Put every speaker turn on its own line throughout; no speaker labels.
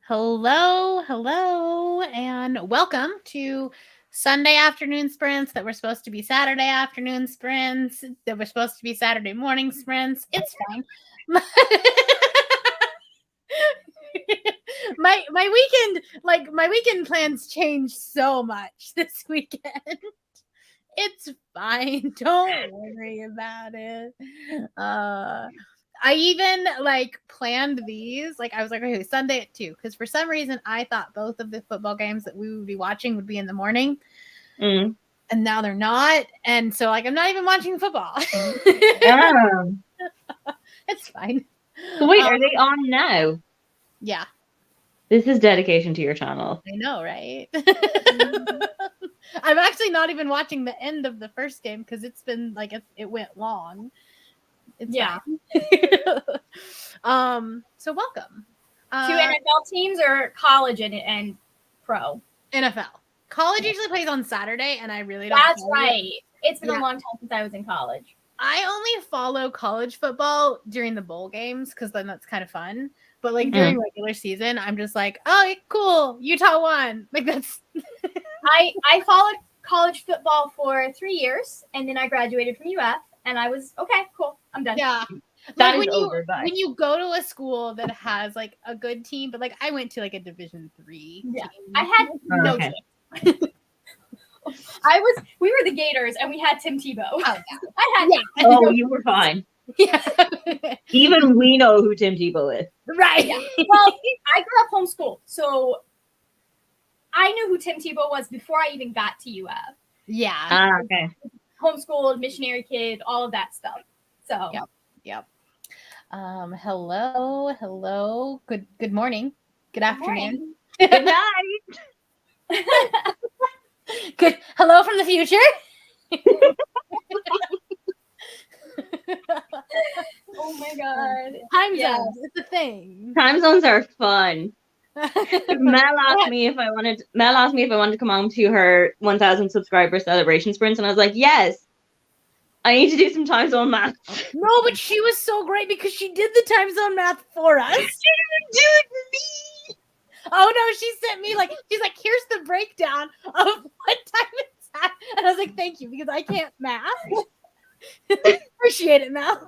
Hello, and welcome to Sunday afternoon sprints that were supposed to be Saturday afternoon sprints that were supposed to be Saturday morning sprints. It's fine. my weekend plans changed so much this weekend. It's fine. Don't worry about it. I even planned these. I was like, okay, Sunday at 2, because for some reason I thought both of the football games that we would be watching would be in the morning.
And
now they're not. And so I'm not even watching football. It's fine.
So wait, are they on now?
Yeah.
This is dedication to your channel.
I know, right? I'm actually not even watching the end of the first game because it's been it went long. It's so welcome
to NFL teams or college and pro.
NFL. College usually plays on Saturday, and I really don't.
That's right. It's been a long time since I was in college.
I only follow college football during the bowl games because then that's kind of fun. But during regular season, I'm just like, oh, cool, Utah won. That's.
I followed college football for 3 years, and then I graduated from UF, and I was okay, cool, I'm done.
Yeah,
that is over.
When you go to a school that has a good team, but I went to a Division III.
Yeah,
team.
I had no chance. We were the Gators, and we had Tim Tebow.
Oh, yeah.
I had.
Yeah. Oh, you were fine.
Yeah.
Even we know who Tim Tebow is.
Right.
Yeah. Well, I grew up homeschooled, so I knew who Tim Tebow was before I even got to UF.
Yeah.
Okay.
Homeschooled, missionary kid, all of that stuff. So.
Yep. Hello. Good morning. Good afternoon.
Good night.
Good. Hello from the future.
Oh my god.
Time zones. It's a thing.
Time zones are fun. Mel asked me if I wanted to come on to her 1,000 subscriber celebration sprints, and I was like, yes. I need to do some time zone math.
No, but she was so great because she did the time zone math for us. She
didn't do it for me.
Oh no, she sent me she's like, here's the breakdown of what time it's at. And I was like, thank you, because I can't math. Appreciate it, Mel.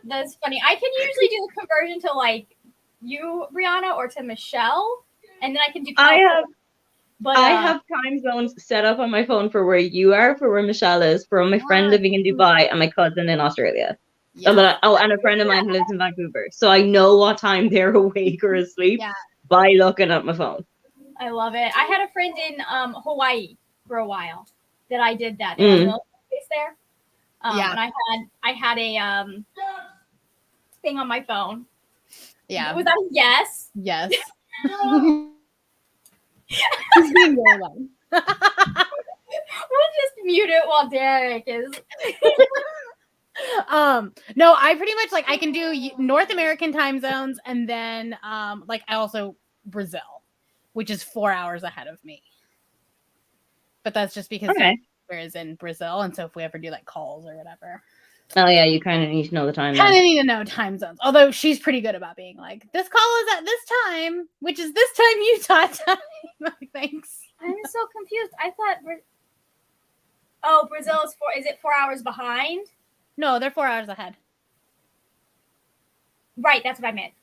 That's funny. I can usually do the conversion to you, Brianna, or to Michelle, and then I can do.
I have time zones set up on my phone for where you are, for where Michelle is, for my friend living in Dubai, and my cousin in Australia. Yeah. And a friend of mine who lives in Vancouver. So I know what time they're awake or asleep by looking at my phone.
I love it. I had a friend in Hawaii for a while that I did that in the military there. And I had a thing on my phone.
Yeah.
Was that a yes?
Yes. He's being very loud.
We'll just mute it while Derek is.
No, I pretty much I can do North American time zones, and then I also Brazil, which is 4 hours ahead of me. But that's just because Vancouver is in Brazil, and so if we ever do calls or whatever.
Oh yeah, you kind of need to know the time.
Kind of need to know time zones. Although she's pretty good about being this call is at this time, which is this time Utah time. Thanks.
I'm so confused. I thought. Brazil is 4. Is it 4 hours behind?
No, they're 4 hours ahead.
Right, that's what I meant.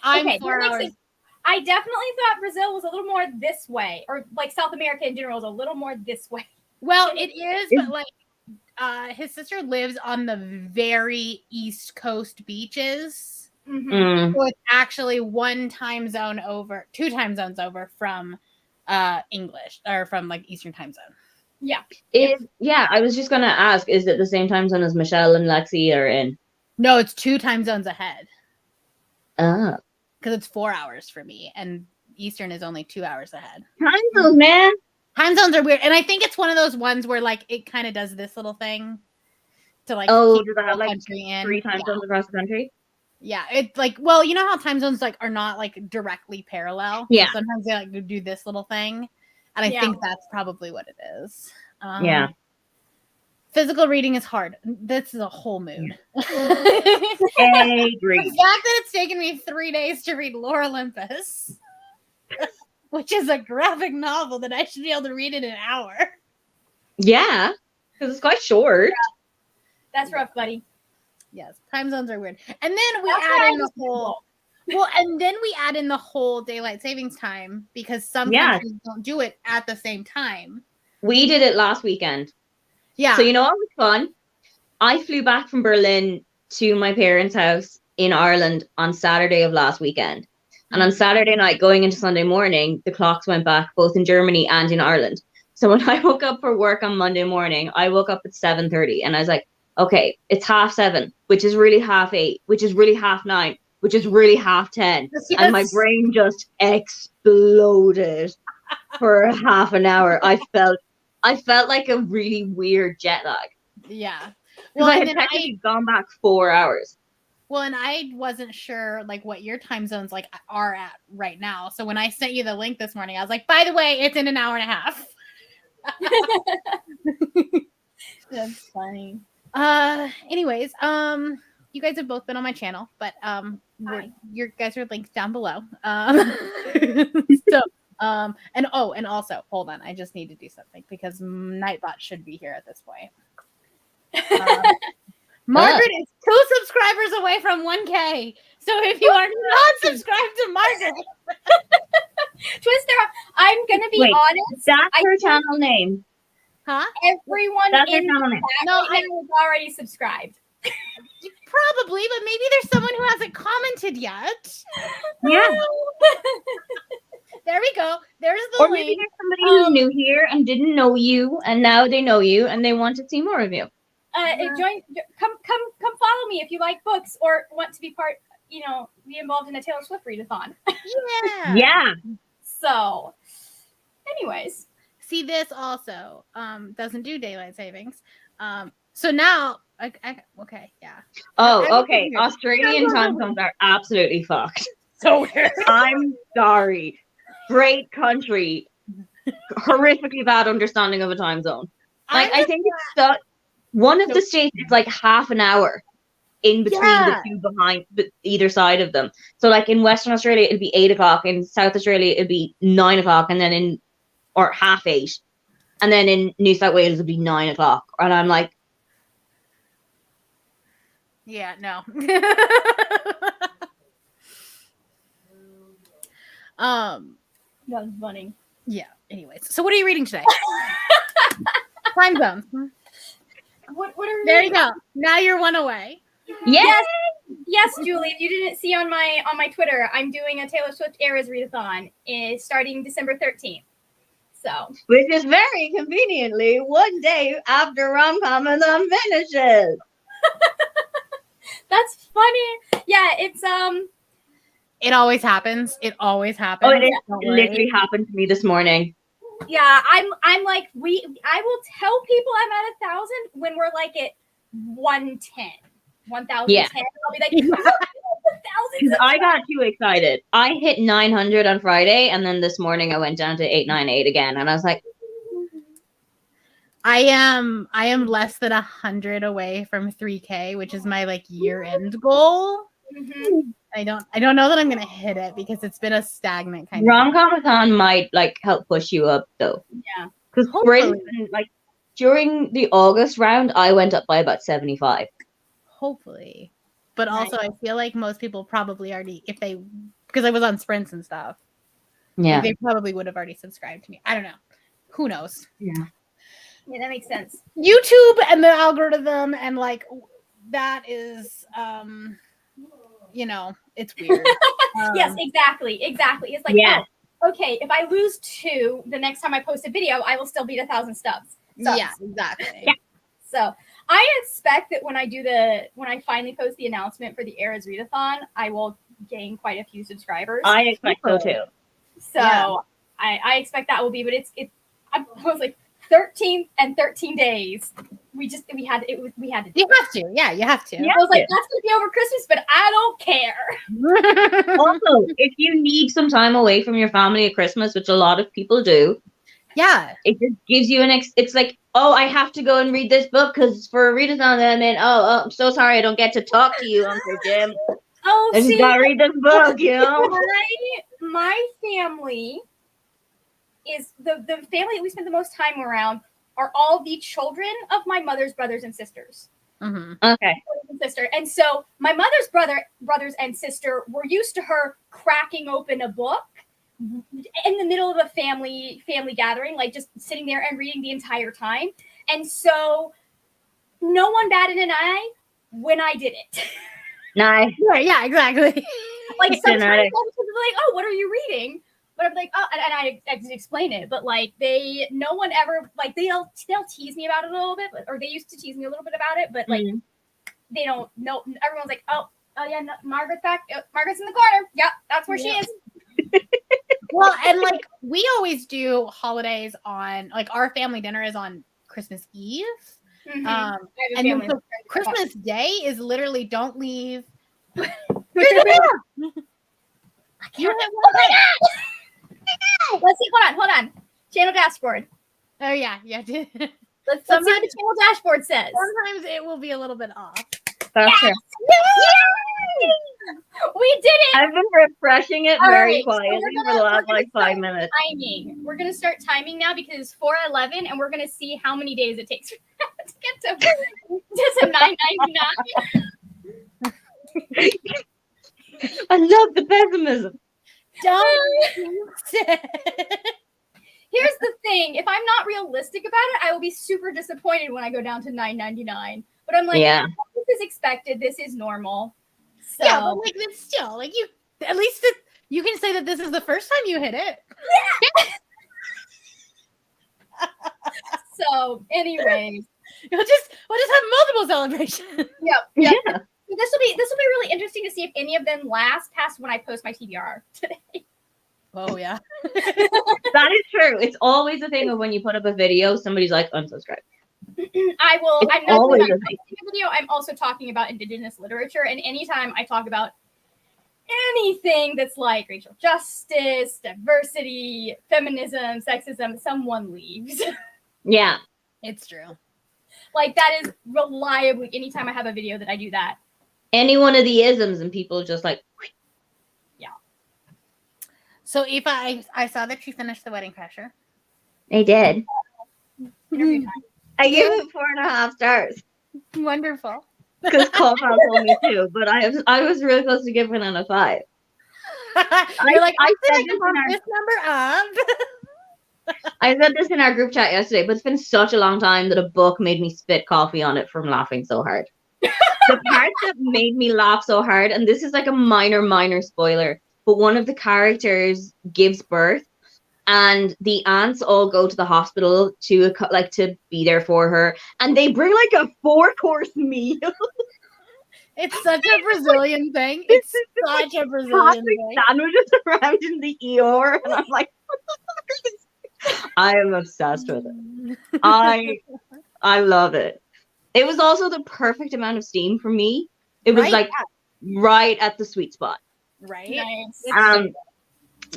I'm 4 hours.
Sense. I definitely thought Brazil was a little more this way, or South America in general is a little more this way.
Well, it is, but his sister lives on the very East Coast beaches.
Mm-hmm.
So it's actually 2 time zones over from English, or from Eastern time zone.
Yeah.
I was just gonna ask, is it the same time zone as Michelle and Lexi are in?
No, it's 2 time zones ahead.
Oh.
Because it's 4 hours for me, and Eastern is only 2 hours ahead.
Time zones, man.
Time zones are weird, and I think it's one of those ones where it kind of does this little thing to keep
does it have
country in
3 time zones across the country?
Yeah, it's well, you know how time zones are not directly parallel.
Yeah,
so sometimes they do this little thing, and I think that's probably what it is. Physical reading is hard. This is a whole mood.
I agree.
The fact that it's taken me 3 days to read Lore Olympus, which is a graphic novel that I should be able to read in an hour.
Yeah, because it's quite short.
That's rough, buddy.
Yes, time zones are weird. And then we
That's
add
why I
in the
just
whole. Well, and then we add in the whole daylight savings time because some
Yeah.
countries don't do it at the same time.
We did it last weekend.
Yeah.
So you know what was fun? I flew back from Berlin to my parents' house in Ireland on Saturday of last weekend. And on Saturday night, going into Sunday morning, the clocks went back both in Germany and in Ireland. So when I woke up for work on Monday morning, I woke up at 7:30 and I was like, okay, it's 7:30, which is really 8:30, which is really 9:30, which is really 10:30.
Yes.
And my brain just exploded for half an hour. I felt like a really weird jet lag.
Yeah.
Well,
Well,
I
and
had
then
technically gone back 4 hours.
Well, and I wasn't sure like what your time zones like are at right now. So when I sent you the link this morning, I was like, by the way, it's in an hour and a half.
That's funny.
Anyways, you guys have both been on my channel, but
Hi.
your guys are linked down below. So and also hold on, I just need to do something because Nightbot should be here at this point. Margaret is 2 subscribers away from 1K. So if you are not subscribed to Margaret,
Twister, I'm gonna be
Wait,
honest.
That's
I
her
think
channel name.
huh?
everyone
That's her
in
channel name.
chat
No,
right now is already subscribed.
Probably, but maybe there's someone who hasn't commented yet.
Yeah.
There we go. There's the
Or maybe
link.
there's somebody who's new here and didn't know you, and now they know you and they want to see more of you.
Come follow me if you like books or want to be be involved in a Taylor Swift readathon.
Yeah.
Yeah.
So, anyways,
See, this also doesn't do daylight savings. So now, okay, yeah.
Oh,
Everything
okay.
here.
Australian time zones are absolutely fucked.
So weird.
I'm sorry. Great country. Horrifically bad understanding of a time zone. Like, I think it's one of the states is like half an hour in between
Yeah.
the two behind either side of them. So like in Western Australia, it'd be 8 o'clock. In South Australia, it'd be 9 o'clock, and then or 8:30. And then in New South Wales, it'd be 9 o'clock. And I'm like,
Yeah, no.
that's funny.
Yeah. Anyways, so what are you reading today? Time zones.
What are
There you go. Now you're one away.
yes.
Yes, Julie. If you didn't see on my Twitter, I'm doing a Taylor Swift Eras readathon starting December 13th. So
Which is very conveniently one day after Rom-Com-a-thon finishes.
that's funny. Yeah, it's
It always happens. It always happens.
Oh, it
Don't worry.
literally happened to me this morning.
yeah. I'm like I will tell people I'm at 1,000 when we're like at 110, 1,010.
Yeah.
I'll be like 1,000.
Because I got too excited. I hit 900 on Friday, and then this morning I went down to 898 again, and I was like,
I am less than 100 away from 3K, which is my like year-end goal.
Mhm.
I don't know that I'm gonna hit it because it's been a stagnant kind of
Rom-Com-a-thon might like help push you up though.
Yeah.
Because
Hopefully.
like during the August round, I went up by about 75.
hopefully. But
Nice.
also I feel like most people probably already because I was on sprints and stuff.
Yeah.
Like, they probably would have already subscribed to me. I don't know. Who knows?
Yeah, that makes sense.
YouTube and the algorithm and like that is it's weird.
Yes, exactly. It's like,
Yeah.
oh, okay, if I lose 2, the next time I post a video, I will still beat 1,000 subs.
Yeah, exactly.
Yeah.
So I expect that when I finally post the announcement for the Eras readathon, I will gain quite a few subscribers.
I expect so too.
So
Yeah.
I expect that will be, but I was like 13 and 13 days. We had to do
You have
it.
to. Yeah, you have to.
Yeah.
I was like, that's gonna be over Christmas, but I don't care.
Also, if you need some time away from your family at Christmas, which a lot of people do,
Yeah.
it just gives you it's like oh, I have to go and read this book because it's for a readathon. And then, I'm so sorry I don't get to talk to you, Uncle Jim.
Oh,
I just gotta read this book, you know?
My family is the family that we spend the most time around are all the children of my mother's brothers and sisters.
Mm-hmm.
Okay.
And so my mother's brothers and sister were used to her cracking open a book in the middle of a family gathering, like just sitting there and reading the entire time. And so no one batted an eye when I did it.
Nice.
Right, yeah, exactly.
Like sometimes people will be like, oh, what are you reading? But I'm like, oh, and I just explain it. But like no one ever, like they'll tease me about it a little bit, or they used to tease me a little bit about it, but like they don't know. Everyone's like, oh yeah, no, Margaret's back. Margaret's in the corner. Yep, that's where she is.
Well, and like we always do holidays on, like our family dinner is on Christmas Eve.
Mm-hmm.
And then so Christmas Day is literally don't leave.
I can't. Let's see. Hold on. Channel dashboard.
Oh yeah. Let's
see what the channel dashboard says.
Sometimes it will be a little bit off.
That's true.
Yay! We did it.
I've been refreshing it very quietly for the last 5 minutes.
Timing. We're gonna start timing now because it's 4:11, and we're gonna see how many days it takes to get to 9.99.
I love the pessimism.
Don't.
Here's the thing: if I'm not realistic about it, I will be super disappointed when I go down to 9.99. But I'm like,
yeah,
this is expected. This is normal. So.
Yeah, but like it's still like you. At least you can say that this is the first time you hit it.
Yeah. So, anyways,
we'll just have multiple celebrations.
Yep. Yeah. This will be really interesting to see if any of them last past when I post my TBR today.
Oh yeah.
That is true. It's always a thing of when you put up a video, somebody's like, unsubscribe.
I will.
It's
I'm not
always
posting a video. I'm also talking about Indigenous literature, and anytime I talk about anything that's like racial justice, diversity, feminism, sexism, someone leaves.
Yeah,
it's true.
Like that is reliably anytime I have a video that I do that.
Any one of the isms, and people just like.
Yeah.
So Aoife, I saw that you finished The Wedding Crasher.
I did.
Interview time.
I gave it 4.5 stars.
Wonderful.
Because Colville told me to, but I was really close to giving it a 5.
You're like,
I said
this number up.
I said this in our group chat yesterday, but it's been such a long time that a book made me spit coffee on it from laughing so hard. The part that made me laugh so hard, and this is like a minor spoiler, but one of the characters gives birth, and the aunts all go to the hospital to be there for her, and they bring like a 4-course meal.
It's such a Brazilian thing. It's such a Brazilian thing.
Sandwiches around in the ER, and I'm like, what the fuck is this? I am obsessed with it. I love it. It was also the perfect amount of steam for me. It was right at the sweet spot.
Right.
Nice.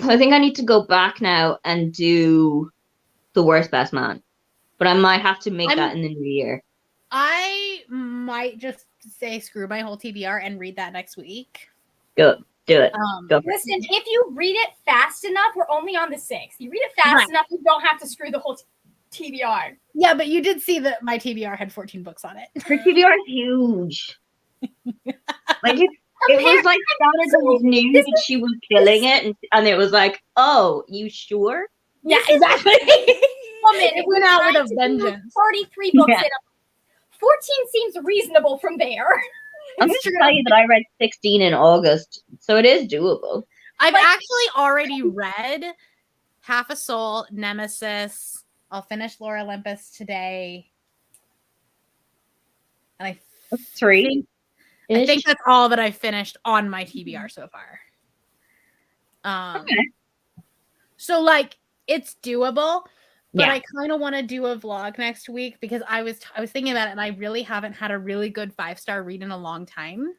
I think I need to go back now and do The Worst Best Man, but I might have to make that in the new year.
I might just say screw my whole TBR and read that next week.
Go do it.
Listen, if you read it fast enough, we're only on the 6th. You read it fast enough, you don't have to screw the whole TBR.
Yeah, but you did see that my TBR had 14 books on it.
Her TBR is huge. Like it was like Sandra knew that she was killing it, and it was like, oh, you sure?
Yeah, exactly.
Woman,
it went out with a vengeance.
43 books in 14 seems reasonable from there.
I'm going to tell you that I read 16 in August, so it is doable.
I've actually already read Half a Soul, Nemesis. I'll finish Lore Olympus today. And
3.
I think that's all that I've finished on my TBR so far.
Okay.
So like it's doable, but
Yeah.
I kind of want to do a vlog next week because I was thinking about it and I really haven't had a really good 5-star read in a long time.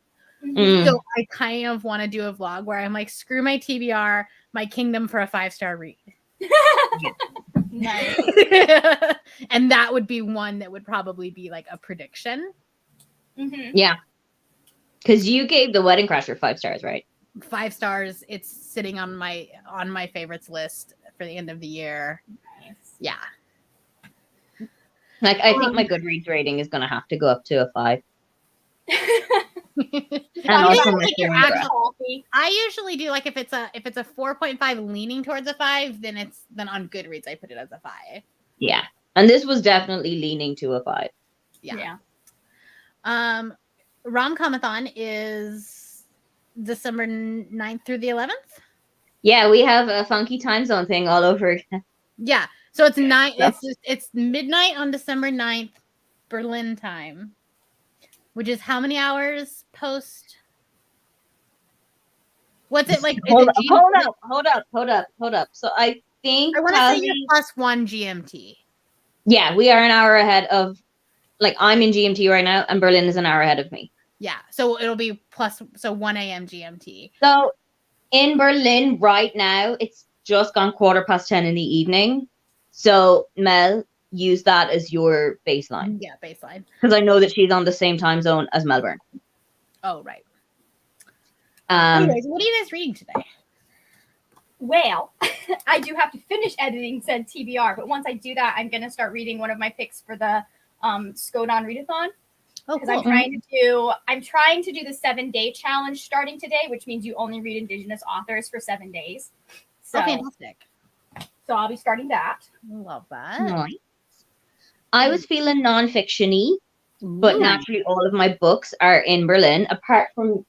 So I kind of want to do a vlog where I'm like, screw my TBR, my kingdom for a 5-star read.
Nice.
And that would be one that would probably be like a prediction.
Mm-hmm.
Yeah. Because you gave The Wedding Crasher 5 stars, right?
5 stars. It's sitting on my favorites list for the end of the year.
Nice.
Yeah.
Like, I think my Goodreads rating is going to have to go up to a 5. And also my favorite.
I usually do like if it's a 4.5 leaning towards a 5, then on Goodreads I put it as a 5.
Yeah. And this was definitely leaning to a 5.
Yeah. Rom-Comathon is December 9th through the 11th.
Yeah, we have a funky time zone thing all over again.
Yeah. So it's it's midnight on December 9th, Berlin time. Which is how many hours post? What's it like?
Hold up. So I think
I want to say you're +1 GMT.
Yeah, we are an hour ahead of, like, I'm in GMT right now, and Berlin is an hour ahead of me.
Yeah, so it'll be 1 a.m. GMT.
So in Berlin right now, it's just gone 10:15 in the evening. So Mel, use that as your baseline.
Yeah, baseline.
Because I know that she's on the same time zone as Melbourne.
Oh, right. Anyways, what are you guys reading today?
Well, I do have to finish editing said TBR, but once I do that, I'm going to start reading one of my picks for the Skodon Readathon.
Oh,
because
cool.
I'm trying to do the 7-day challenge starting today, which means you only read Indigenous authors for 7 days. So,
fantastic.
So I'll be starting that.
Love that.
Nice. I was feeling non-fiction-y, but naturally all of my books are in Berlin, apart from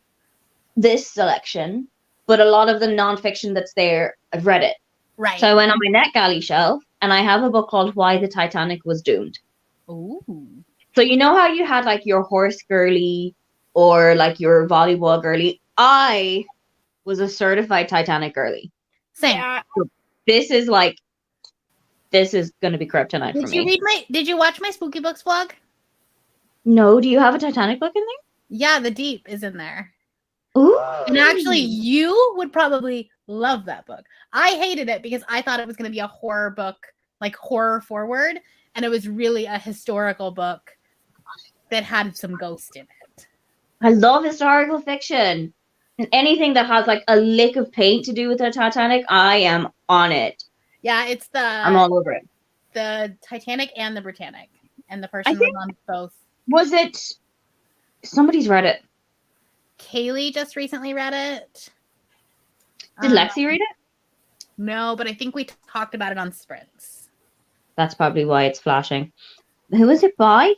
this selection. But a lot of the non-fiction that's there, I've read it.
Right.
So I went on my NetGalley shelf, and I have a book called Why the Titanic Was Doomed.
Ooh.
So you know how you had like your horse girly or like your volleyball girly? I was a certified Titanic girly.
Same.
Yeah.
So this is going to be kryptonite for me.
Did you watch my Spooky Books vlog?
No, do you have a Titanic book in there?
Yeah, The Deep is in there.
Ooh.
And actually, you would probably love that book. I hated it because I thought it was going to be a horror book, like horror forward, and it was really a historical book that had some ghost in it.
I love historical fiction. And anything that has like a lick of paint to do with the Titanic, I am on it.
Yeah,
I'm all over it.
The Titanic and the Britannic. And the person was on both.
Was it? Somebody's read it.
Kaylee just recently read it.
Did Lexi read it?
No, but I think we talked about it on Sprints.
That's probably why it's flashing. Who is it by?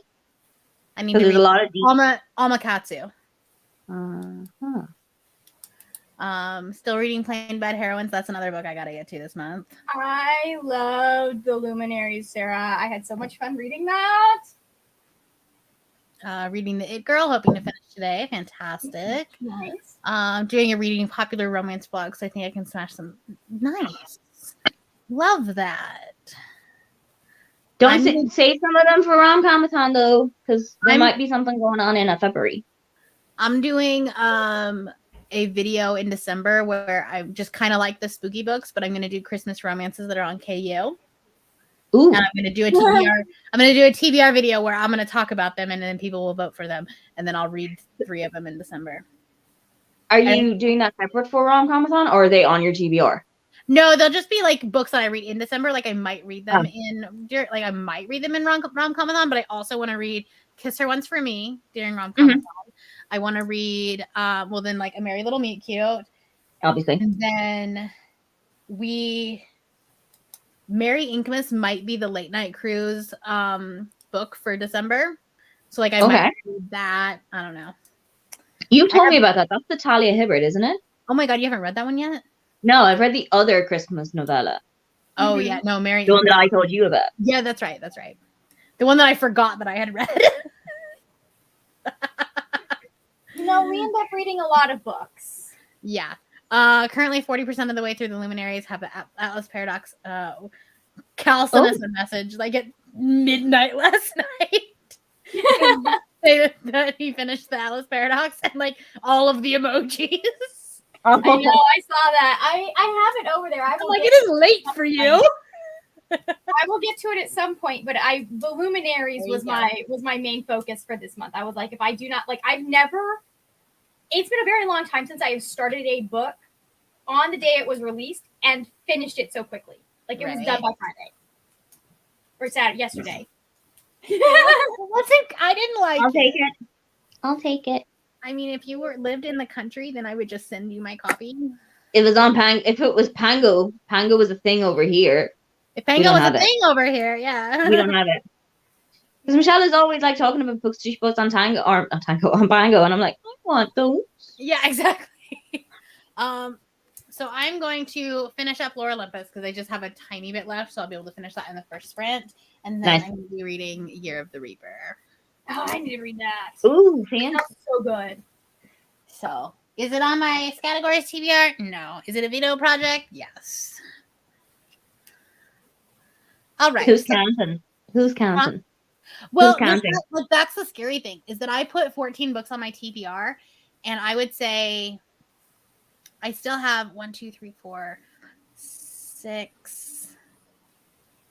I need to
there's
read
a lot of
Alma Katsu.
Uh-huh.
Still reading Plain Bad Heroines. That's another book I gotta get to this month.
I loved The Luminaries, Sarah. I had so much fun reading that.
Reading The It Girl, hoping to finish today. Fantastic.
Nice.
Doing a reading popular romance blog, so I think I can smash some. Nice. Love that.
Don't save some of them for Rom-Comathon though, because there might be something going on in February. I'm
doing a video in December where I just kind of like the spooky books, but I'm going to do Christmas romances that are on KU. Ooh. And I'm going to do a TBR. I'm going to do a TBR video where I'm going to talk about them, and then people will vote for them, and then I'll read 3 of them in December.
Are you doing that separate for Rom-Comathon, or are they on your TBR?
No, they'll just be like books that I read in December. Like I might read them in Rom-Comathon, but I also want to read Kiss Her Once for Me during Rom-Comathon. Mm-hmm. I want to read A Merry Little Meet Cute.
Obviously.
And then Mary Inkmas might be the Late Night Cruise book for December. So I might read that. I don't know.
You told me about that. That's the Talia Hibbert, isn't it?
Oh my God, you haven't read that one yet?
No, I've read the other Christmas novella.
Oh yeah, no, Mary.
The one that I told you about.
Yeah, that's right. That's right. The one that I forgot that I had read.
We end up reading a lot of books.
Yeah. Currently 40% of the way through the Luminaries have the Atlas Paradox. Cal sent us a message like at midnight last night. Say that he finished the Atlas Paradox and like all of the emojis.
I know, I saw that. I have it over there. I'm
like, it is late for you.
I will get to it at some point, but the Luminaries
There you
was my main focus for this month. I was like, if I do not like, I've never. It's been a very long time since I have started a book on the day it was released and finished it so quickly. Like it was done by Friday or Saturday yesterday.
I didn't like
I'll take it. I'll take it.
I mean, if you lived in the country, then I would just send you my copy.
It was on Pang. If it was Pango, Pango was a thing over here.
If Pango was a thing over here, yeah.
We don't have it. Because Michelle is always like talking about books she puts on Tango or on Tango on Pango, and I'm like, I want those.
Yeah, exactly. So I'm going to finish up Lore Olympus because I just have a tiny bit left, so I'll be able to finish that in the first sprint, and then I'm going to be reading Year of the Reaper.
Oh, I need to read that.
Ooh, fancy.
So good.
So, is it on my categories TBR? No. Is it a veto project? Yes. All right.
Who's counting? Who's counting?
Well, that's the scary thing is that I put 14 books on my TBR, and I would say I still have 1, 2, 3, 4, 6,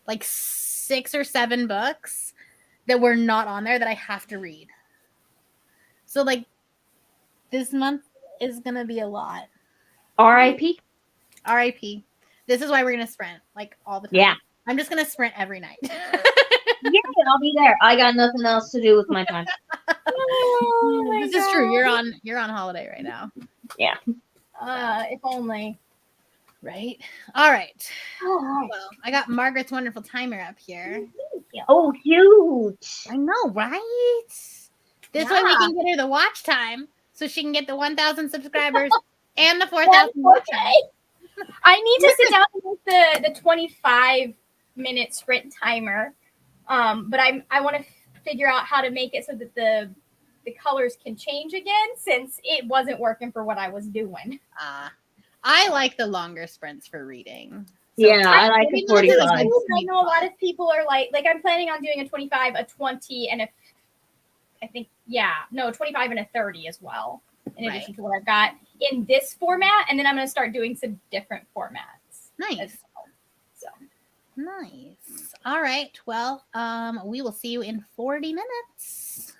like 6 or 7 books that were not on there that I have to read. So like this month is going to be a lot.
R.I.P.
R.I.P. This is why we're going to sprint like all the time.
Yeah.
I'm just going to sprint every night.
Yeah, I'll be there. I got nothing else to do with my time.
This is true. You're on holiday right now.
Yeah.
If only.
Right. All right. Well, I got Margaret's wonderful timer up here.
Oh, huge.
I know, right? This way we can get her the watch time so she can get the 1,000 subscribers and the 4,000 watch time.
I need to sit down with the 25-minute sprint timer. But I want to figure out how to make it so that the colors can change again since it wasn't working for what I was doing.
I like the longer sprints for reading.
So yeah, I like the 45.
I know a lot of people are like I'm planning on doing a 25, a 20, and a 25 and a 30 as well, in addition to what I've got in this format, and then I'm going to start doing some different formats.
Nice.
Well. So
nice. All right. Well, we will see you in 40 minutes.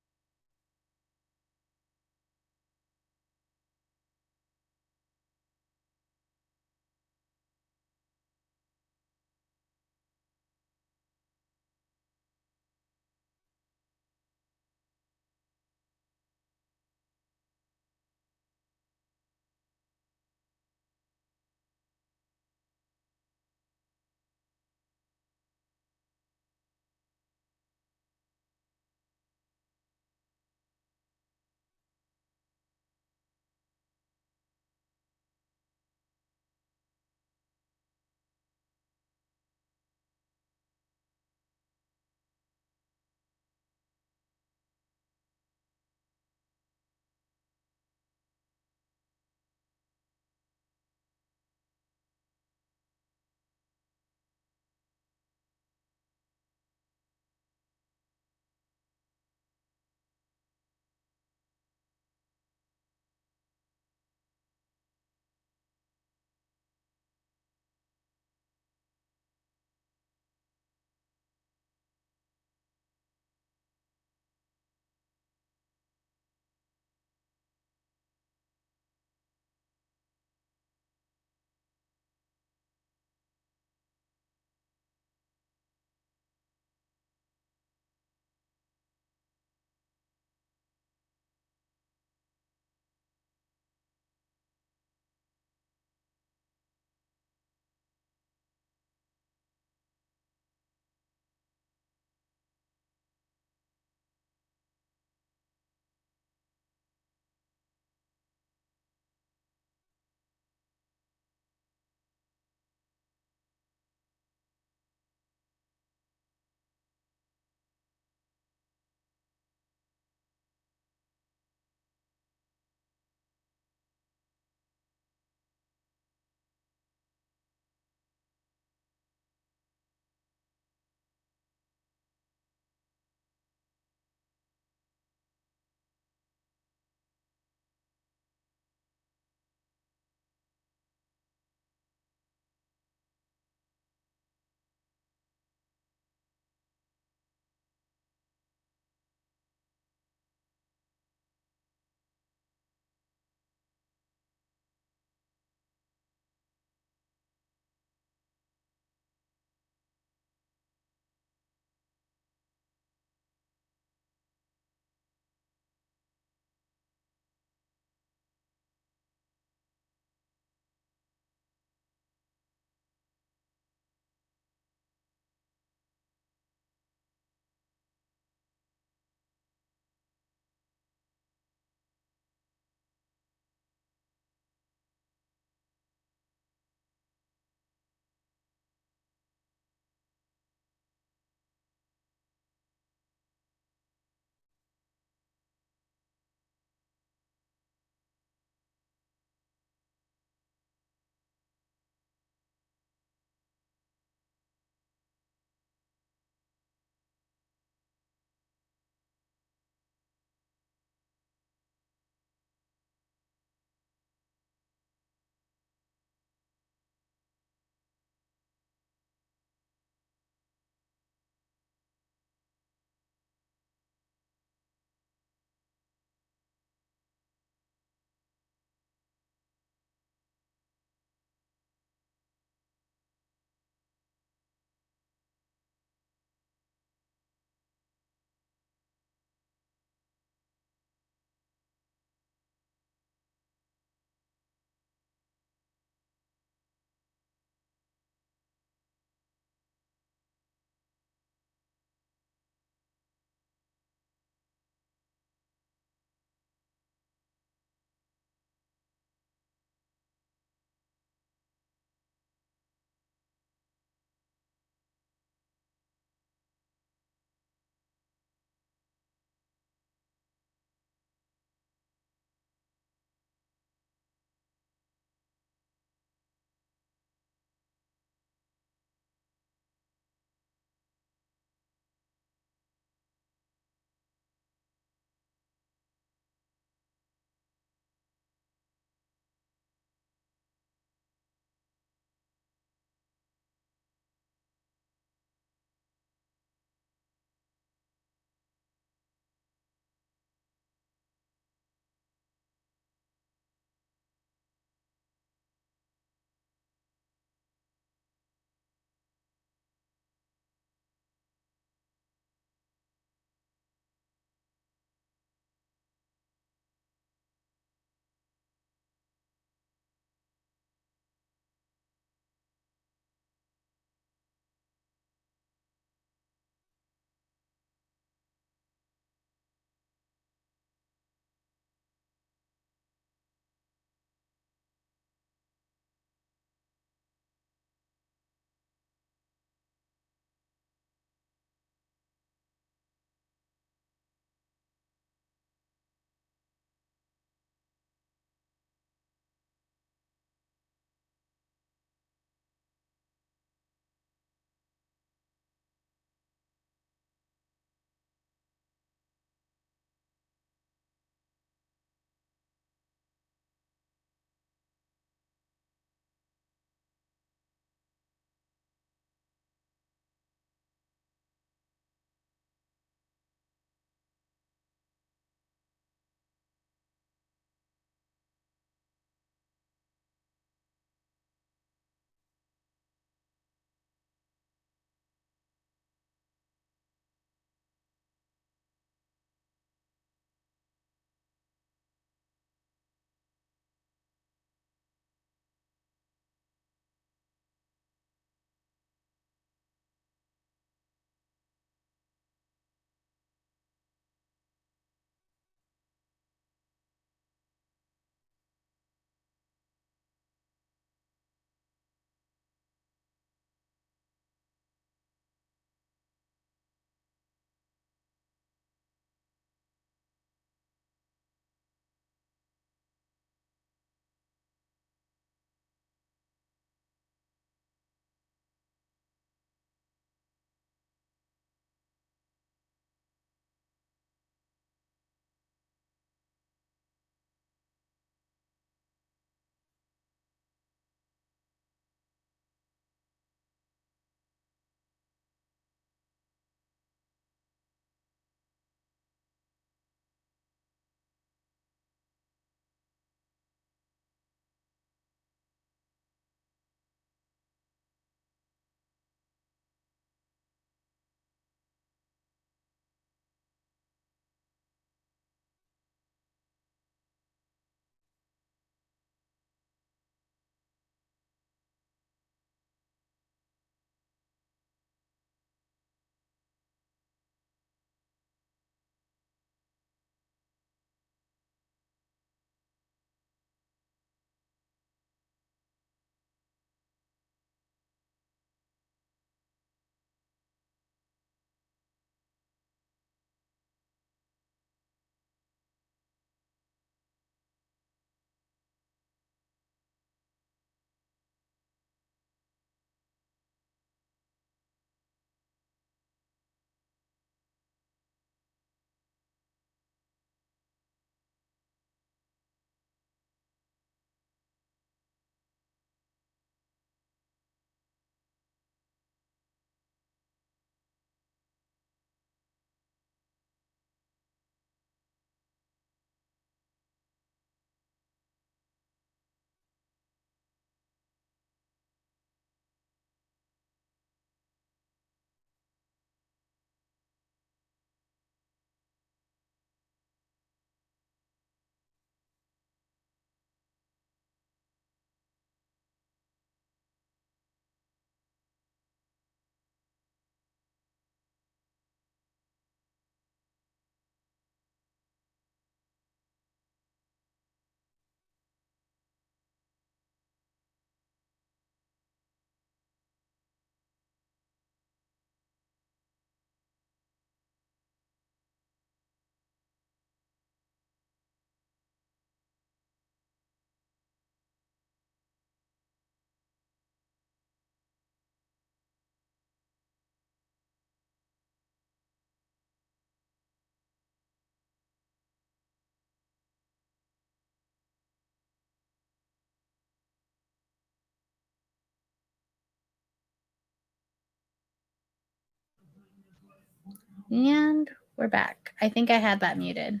And we're back. I think I had that muted.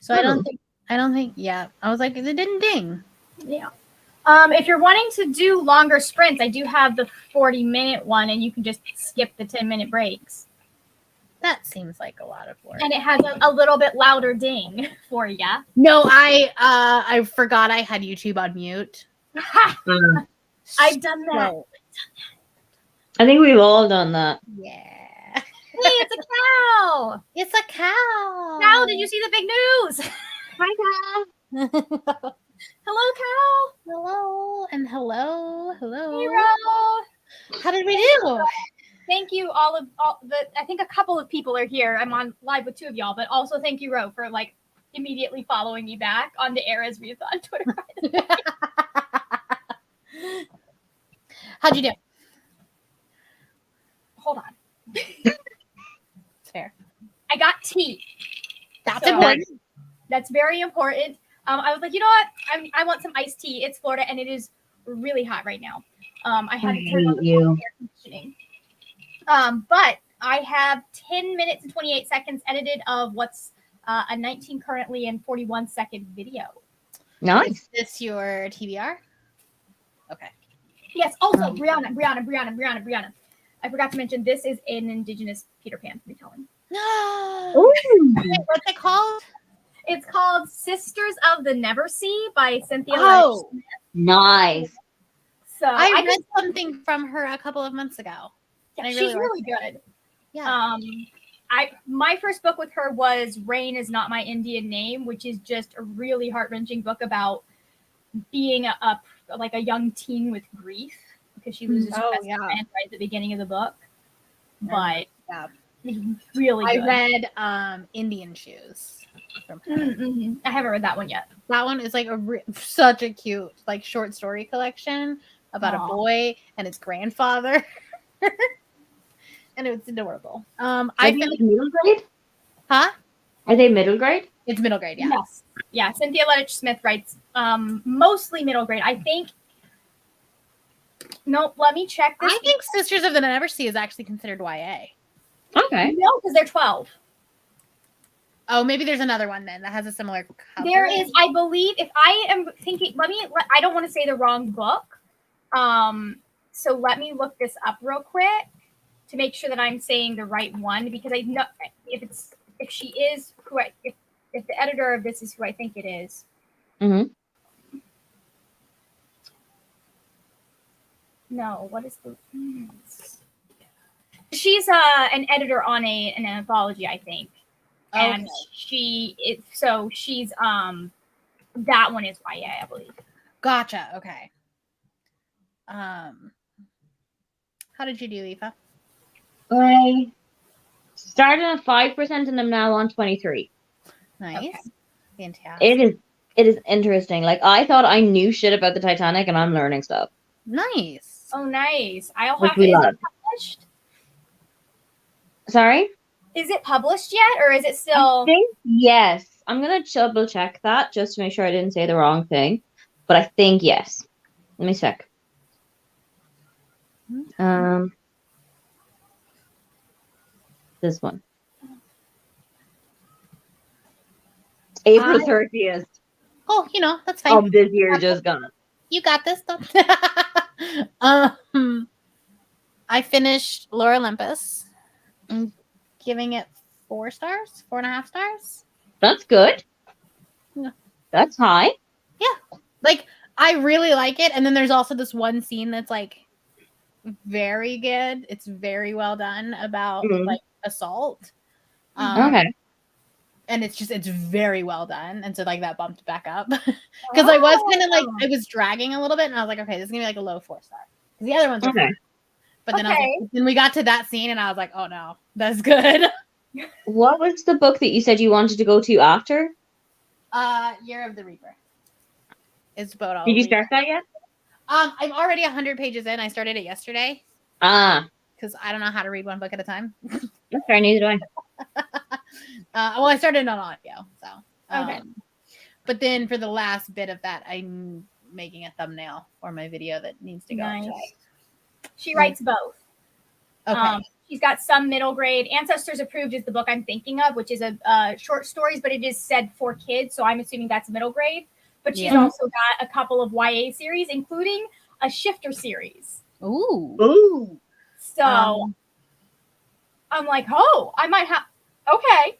So I don't think, yeah. I was like, it didn't ding.
Yeah. If you're wanting to do longer sprints, I do have the 40-minute one, and you can just skip the 10-minute breaks.
That seems like a lot of work.
And it has a little bit louder ding for you.
No, I forgot I had YouTube on mute.
I've done that.
So,
I think we've all done that.
yeah.
Hey, it's a cow.
It's a cow.
Cow, did you see the big news?
Hi, cow.
Hello, cow.
Hello and hello.
Hero.
How did we do?
Thank you, all the. I think a couple of people are here. I'm on live with 2 of y'all, but also thank you, Ro, for like immediately following me back on the Eras Readathon Twitter.
How'd you do?
Hold on.
It's fair.
I got tea.
That's
So-
important.
That's very important. I was like, you know what? I want some iced tea. It's Florida, and it is really hot right now. I had to turn on the air conditioning. But I have 10 minutes and 28 seconds edited of what's a 19 currently and 41-second video.
Nice.
Is this your TBR? Okay.
Yes. Also, Brianna. I forgot to mention this is an Indigenous Peter Pan retelling.
No.
Ooh.
Wait, what's it called?
It's called Sisters of the Neversea by Cynthia
Oh.
Lennox.
Nice.
So
I read something from her a couple of months ago.
yeah,
I
she's
really
really good.
Yeah.
My first book with her was Rain Is Not My Indian Name, which is just a really heart-wrenching book about being a young teen with grief because she loses her best friend right at the beginning of the book. But
Yeah.
really
I
good.
read Indian Shoes from her.
Mm-hmm. I haven't read that one yet.
That one is like such a cute like short story collection about
Aw.
a boy and his grandfather. And it's adorable. I
think
finished,
middle grade?
huh?
Are they middle grade?
It's middle grade, yeah.
Yes. Yeah, Cynthia Lennox Smith writes mostly middle grade. I think. Nope. Let me check this.
I think Sisters of the Neversea is actually considered YA.
Okay.
No, because they're 12.
Oh, maybe there's another one then that has a similar cover.
There is, I believe, if I am thinking, I don't want to say the wrong book. So let me look this up real quick to make sure that I'm saying the right one, because I know if she is who if the editor of this is who I think it is.
Mm-hmm.
No, what is the? She's an editor on an anthology, I think. And
Okay.
she's that one is YA, I believe.
Gotcha. Okay. How did you do, Aoife?
I started at 5% and I'm now on 23.
Nice.
Okay.
Fantastic.
It is interesting. Like I thought I knew shit about the Titanic and I'm learning stuff.
Nice.
Oh, nice. I'll
Which
have
we
to. Is
love.
it published?
Sorry?
Is it published yet, or is it
I
still?
think yes. I'm gonna double check that just to make sure I didn't say the wrong thing. But I think yes. Let me check. This one. April 30th
Oh, that's fine.
of this year just gone.
You got this. I finished Lore Olympus. I'm giving it 4 stars, 4.5 stars.
That's good.
Yeah.
That's high.
Like, I really like it. And then there's also this one scene that's like very good. It's very well done about like assault.
Okay.
And it's very well done. And so like that bumped back up because I was kind of like, I was dragging a little bit and I was like, okay, this is gonna be like a low 4-star because the other ones are
Okay.
fun. But then I was like, then we got to that scene and I was like, oh no, that's good.
What was the book that you said you wanted to go to after?
Year of the Reaper. Is Bodo.
Did you start that yet?
I'm already 100 pages in. I started it yesterday
Ah,
because I don't know how to read one book at a time.
that's fair. Neither do I.
Well, I started on audio, so
Okay.
But then for the last bit of that, I'm making a thumbnail for my video that needs to go.
Nice.
up.
She writes both.
Okay.
She's got some middle grade. Ancestors Approved is the book I'm thinking of, which is a short stories, but it is said for kids, so I'm assuming that's middle grade. But she's also got a couple of YA series, including a Shifter series.
Ooh.
So I'm like, oh, I might have. Okay,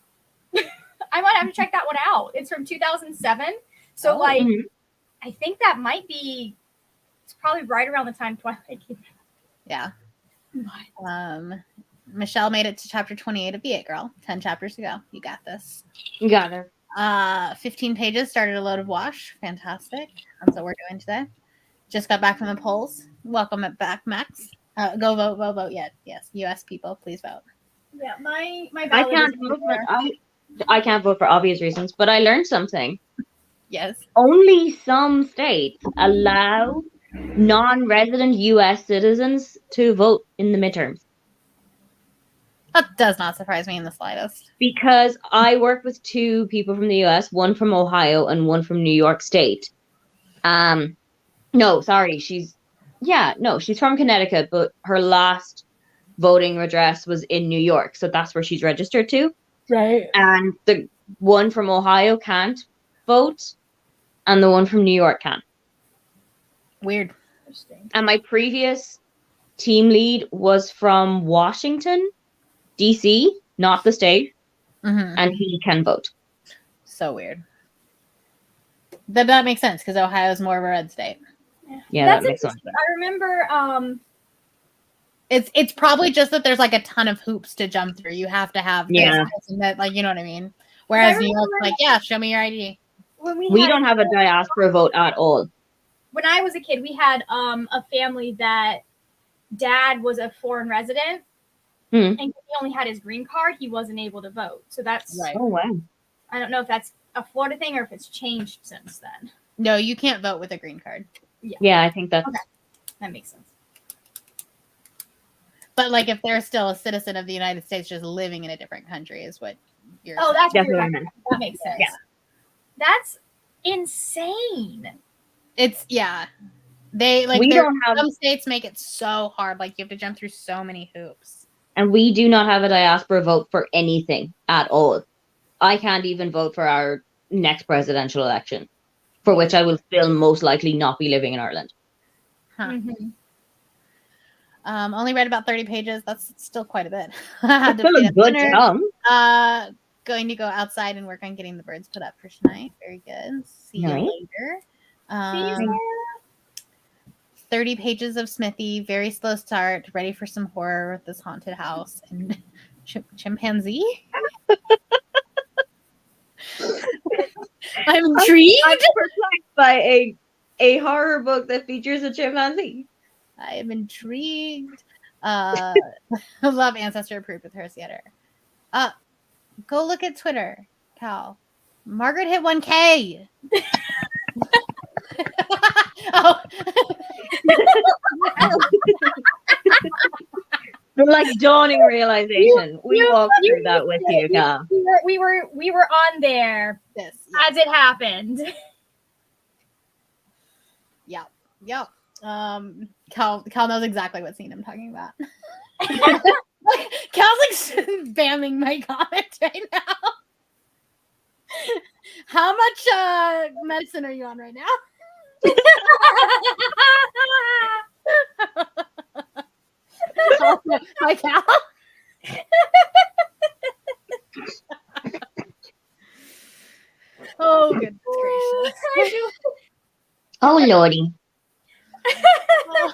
I might have to check that one out. It's from 2007, so I think that might be. It's probably right around the time Twilight came out.
Yeah. Michelle made it to chapter 28 of Be It Girl. 10 chapters to go. You got this.
You got her.
15 pages, started a load of wash. Fantastic. That's what we're doing today. Just got back from the polls. Welcome it back, Max. Go vote. Yes. US people, please vote.
Yeah, my
I can't vote for I can't vote for obvious reasons, but I learned something.
Yes.
Only some states allow non-resident US citizens to vote in the midterms.
That does not surprise me in the slightest.
Because I work with two people from the US, one from Ohio and one from New York State. No, sorry, she's from Connecticut, but her last voting address was in New York, so that's where she's registered to.
Right.
And the one from Ohio can't vote, and the one from New York can.
Weird.
Interesting.
And my previous team lead was from Washington, DC, not the state, and he can vote.
So weird. That makes sense because Ohio is more of a red state.
Yeah, that makes sense.
I remember.
It's probably just that there's like a ton of hoops to jump through. You have to have this and that, like, you know what I mean. Whereas New York's like, yeah, show me your ID.
We don't have a diaspora vote at all.
When I was a kid, we had a family that dad was a foreign resident, and he only had his green card. He wasn't able to vote. So that's
right.
Oh, wow.
I don't know if that's a Florida thing or if it's changed since then.
No, you can't vote with a green card.
Yeah, I think that's...
Okay. That makes sense.
But like if they're still a citizen of the United States just living in a different country is what you're
saying. That's
definitely
that makes sense. Yeah. That's insane.
It's They like some states make it so hard. Like you have to jump through so many hoops.
And we do not have a diaspora vote for anything at all. I can't even vote for our next presidential election, for which I will still most likely not be living in Ireland.
Huh. Only read about 30 pages. That's still quite a bit. Had to
still a good job.
Going to go outside and work on getting the birds put up for tonight. Very good. See you later. 30 pages of Smithy. Very slow start. Ready for some horror with this haunted house and chimpanzee. I'm intrigued.
I'm perplexed by a horror book that features a chimpanzee.
I am intrigued. I love Ancestor Approved with Hersey Editor. Go look at Twitter, Cal. Margaret hit 1K. Oh.
The like dawning realization. We walked through that with you, Cal.
We were on there as it happened.
Yep. Cal knows exactly what scene I'm talking about. Cal's like spamming my comment right now. How much medicine are you on right now? Hi, Cal. Oh, goodness gracious.
Oh, Lordy. I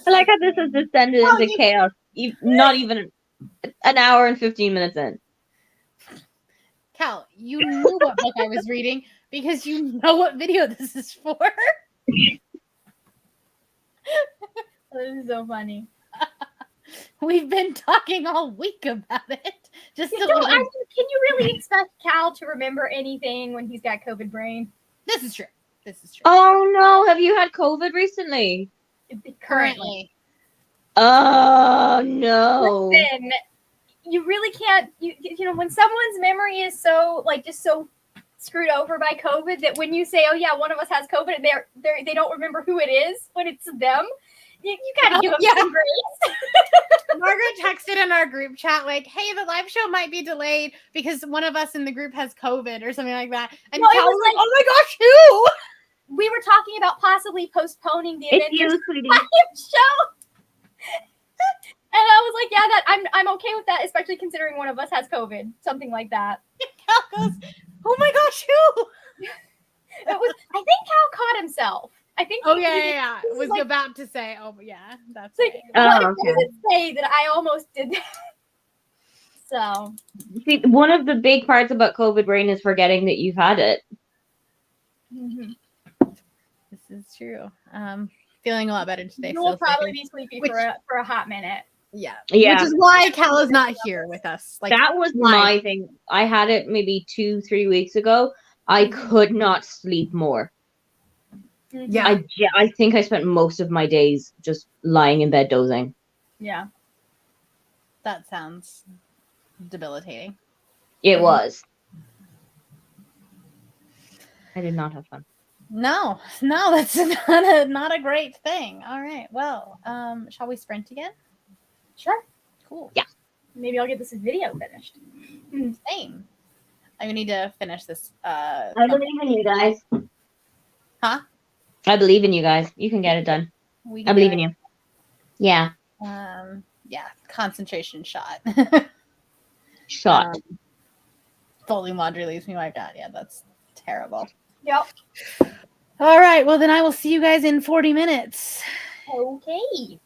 like how this has descended into chaos. Not even an hour and 15 minutes in.
Cal, you knew what book I was reading because you know what video this is for.
This is so funny.
We've been talking all week about it. Just
can you really expect Cal to remember anything when he's got COVID brain?
This is true.
Oh no! Have you had COVID recently?
Currently.
Oh no!
Listen, you really can't. You know when someone's memory is so just so screwed over by COVID that when you say, "Oh yeah, one of us has COVID," and they don't remember who it is when it's them. You gotta give them
yeah.
some grace.
Margaret texted in our group chat like, "Hey, the live show might be delayed because one of us in the group has COVID or something like that." And
No, it
Cal
was
was like,
like-
"Oh my gosh, who?"
We were talking about possibly postponing the
It's
Avengers
you, sweetie.
live show. And I was like, yeah, that I'm okay with that, especially considering one of us has COVID, something like that.
Cal goes, "Oh my gosh, who?"
It was. I think Cal caught himself. I think.
Oh
he-
yeah.
he
Was
like,
about to say, "Oh yeah, that's
like,
right."
what,
Oh,
what does it say that I almost did that? So
See, one of the big parts about COVID brain is forgetting that you've had it.
mhm.
This is true. Feeling a lot better today.
You will
so
probably
sleepy.
be sleepy
Which-
for a hot minute.
Yeah.
Yeah.
Which is why Cal is not here with us. Like
That was
live.
my thing. I had it maybe 2-3 weeks ago. I
Mhm.
could not sleep more.
Mhm.
Yeah.
I think I spent most of my days just lying in bed dozing.
Yeah.
That sounds debilitating.
It was. I did not have fun.
No, that's not a great thing. All right. Well, shall we sprint again?
Sure.
Cool.
Yeah.
Maybe I'll get this video finished.
Same. I need to finish this.
I believe in you guys.
Huh?
I believe in you guys. You can get it done.
We
I
can
believe
do
in
it.
you. Yeah.
Yeah. Concentration shot.
Shot.
Folding laundry leaves me like that. Yeah, that's terrible.
Yep.
All right. Well, then I will see you guys in 40 minutes.
Okay.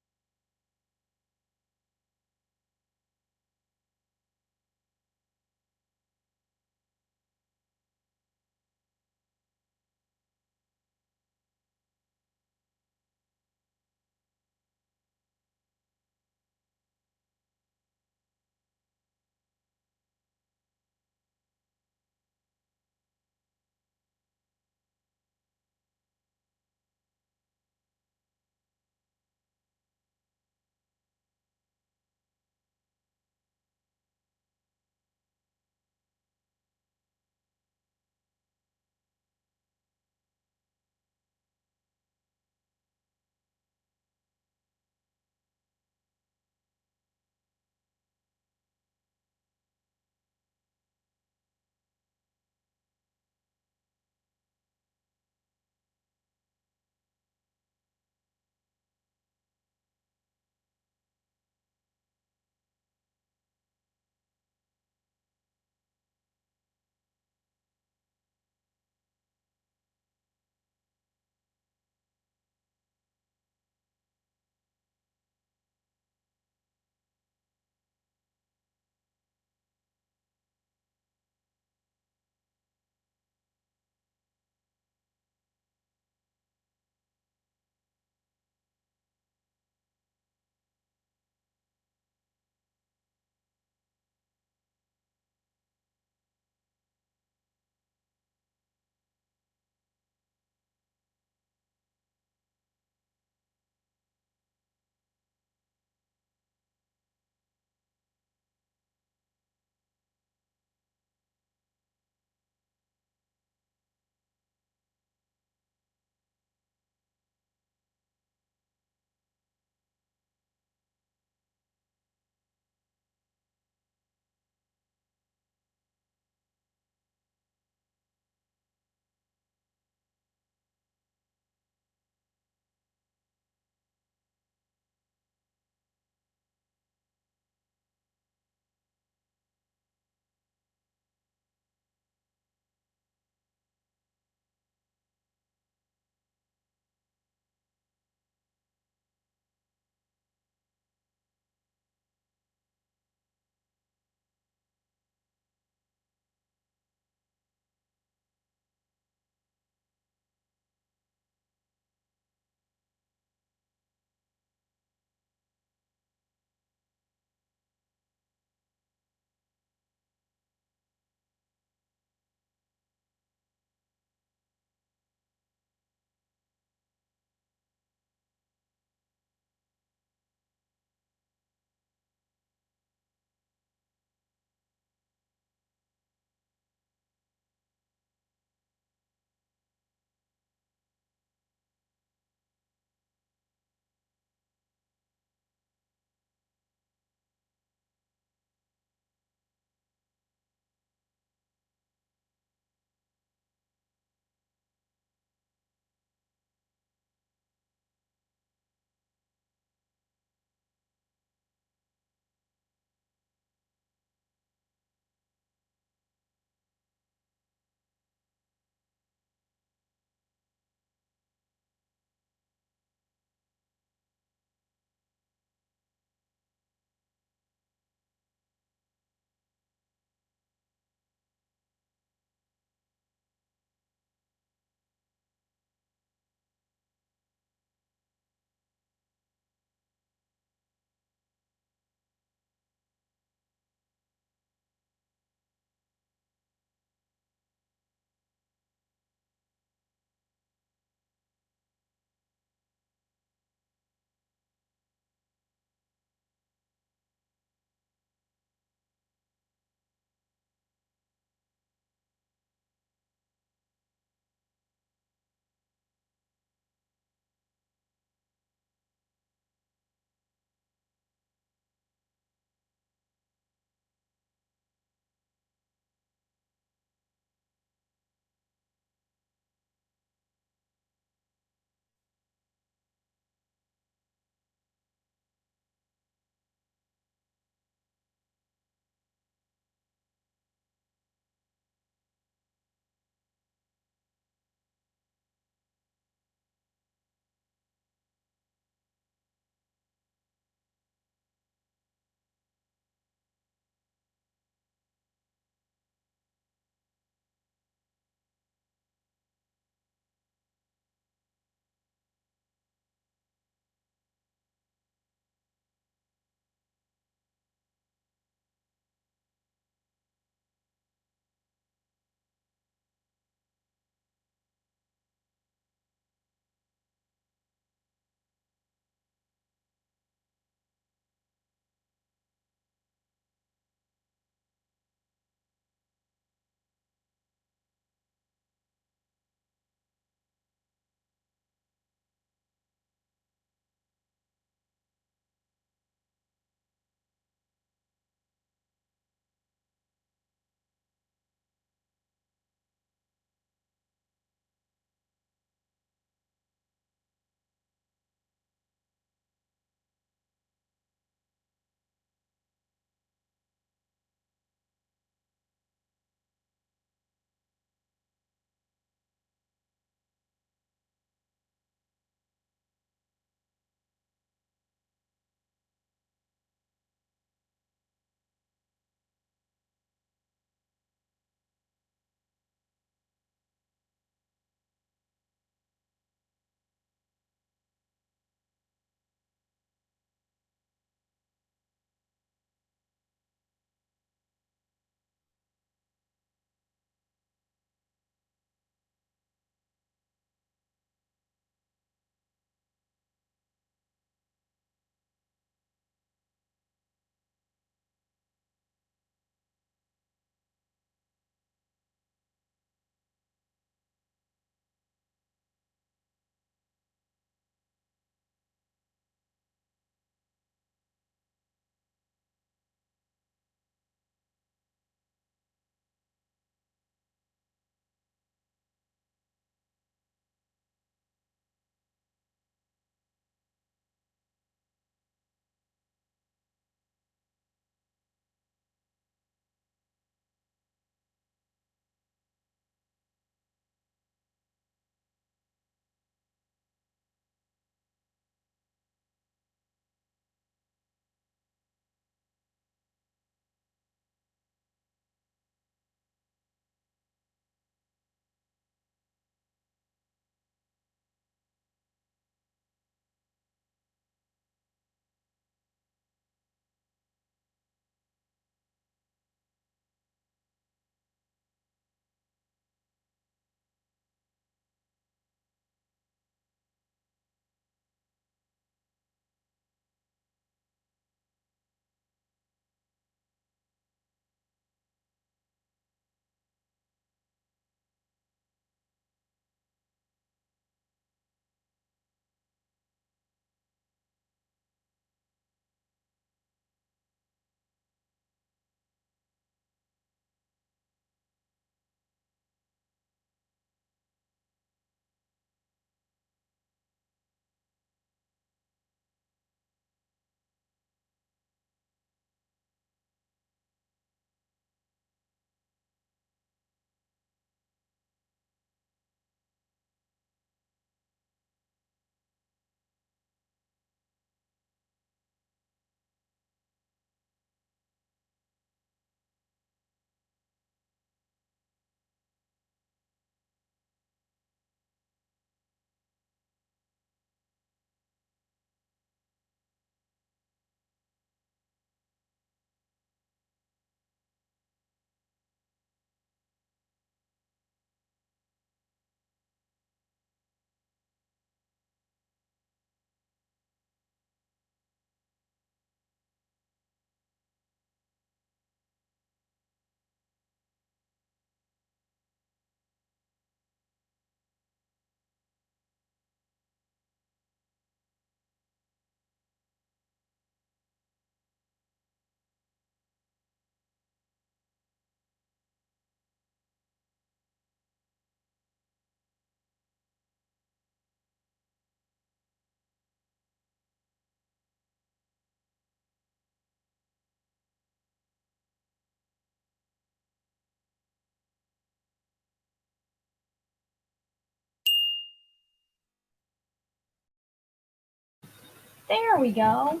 There we go.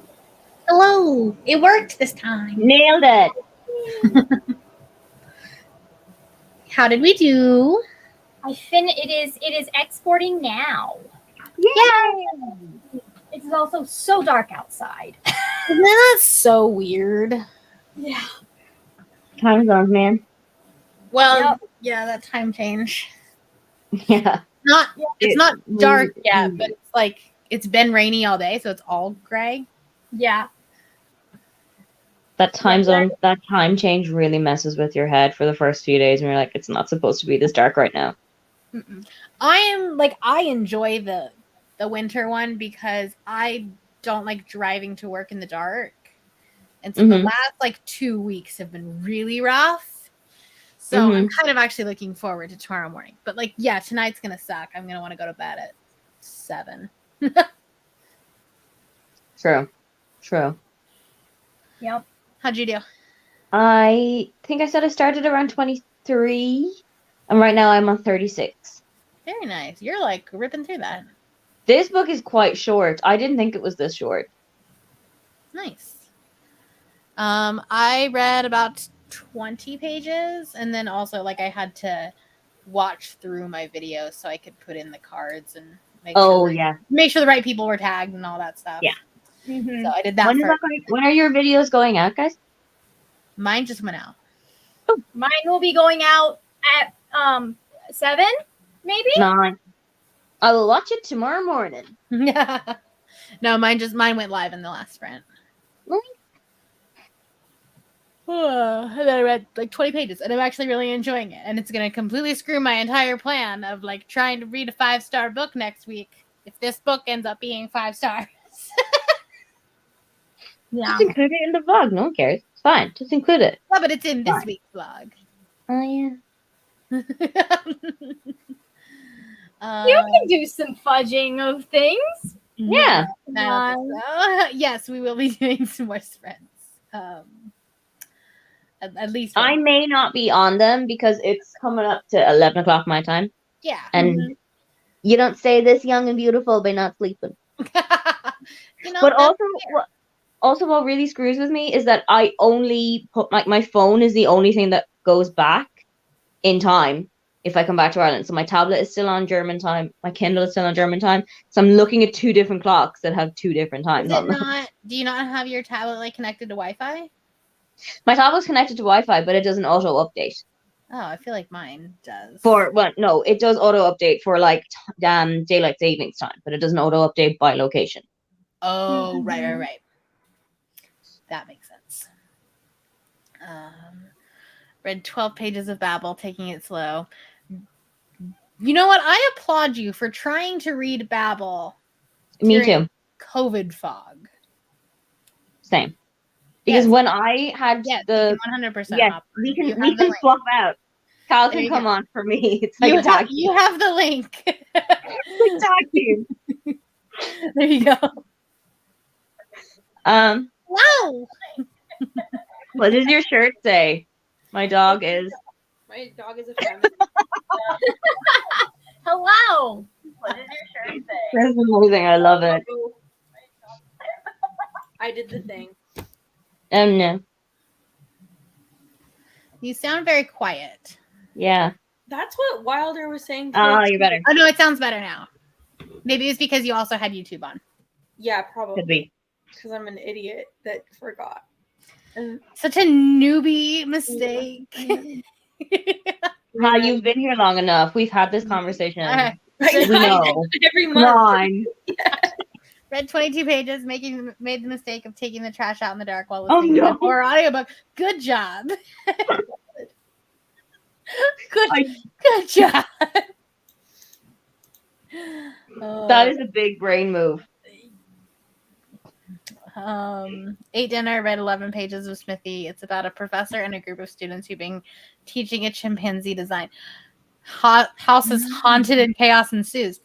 Hello. It worked this time.
Nailed it.
How did we do?
It is exporting now.
Yay!
It is also so dark outside.
That's so weird.
Yeah.
Time zones, man.
Well,
Yep.
yeah, that time change.
Yeah.
It's not dark yet,
mm.
but it's like it's been rainy all day, so it's all gray.
Yeah.
That time zone, that time change really messes with your head for the first few days, and you're like, it's not supposed to be this dark right now.
I enjoy the winter one because I don't like driving to work in the dark. And so the last like 2 weeks have been really rough. So I'm kind of actually looking forward to tomorrow morning. But like, yeah, tonight's going to suck. I'm going to want to go to bed at 7.
True.
Yep.
How'd you do?
I think I said I started around 23, and right now I'm on 36.
Very nice. You're like ripping through that.
This book is quite short. I didn't think it was this short.
Nice. I read about 20 pages, and then also like I had to watch through my videos so I could put in the cards and make sure the right people were tagged and all that stuff.
Yeah.
So I did that.
When are your videos going out, guys?
Mine just went out.
Oh, mine will be going out at 7, maybe
9. I will watch it tomorrow morning.
No, mine went live in the last sprint. And then I read like 20 pages, and I'm actually really enjoying it. And it's going to completely screw my entire plan of like trying to read a 5-star book next week if this book ends up being 5 stars. Yeah.
Just include it in the vlog. No one cares. It's fine. Just include it.
Yeah, but it's in this week's vlog.
Oh, yeah.
You can do some fudging of things.
Yeah.
Yes, we will be doing some more sprints. At least
I may not be on them because it's coming up to 11 o'clock my time.
Yeah.
And you don't stay this young and beautiful by not sleeping. But also what really screws with me is that I only put my phone is the only thing that goes back in time if I come back to Ireland. So my tablet is still on German time. My Kindle is still on German time. So I'm looking at 2 different clocks that have 2 different times on them.
Do you not have your tablet like connected to Wi-Fi?
My tablet's connected to Wi-Fi, but it doesn't auto update.
Oh, I feel like mine does.
No, it does auto update for like daylight savings time, but it doesn't auto update by location.
Oh, right. That makes sense. Read 12 pages of Babel, taking it slow. You know what? I applaud you for trying to read Babel.
Me too.
COVID fog.
Same. Because when I had
100%.
We can swap out. Cal can come on for me. It's like
you have the link.
Tag team.
There you go. Wow.
What does your shirt say? My dog is
a feminist.
Hello.
What does your shirt say?
That's amazing. I love it.
I did the thing.
No.
You sound very quiet.
Yeah.
That's what Wilder was saying.
Oh, you're better.
Oh no, it sounds better now. Maybe it's because you also had YouTube on.
Yeah, probably.
Could be.
Because I'm an idiot that forgot.
Such a newbie mistake.
You've been here long enough. We've had this conversation.
We
know.
Every month.
Read 22 pages, made the mistake of taking the trash out in the dark while listening to our audiobook. Good job. Good job.
That is a big brain move.
Ate dinner, read 11 pages of Smithy. It's about a professor and a group of students who've been teaching a chimpanzee design. House is haunted and chaos ensues.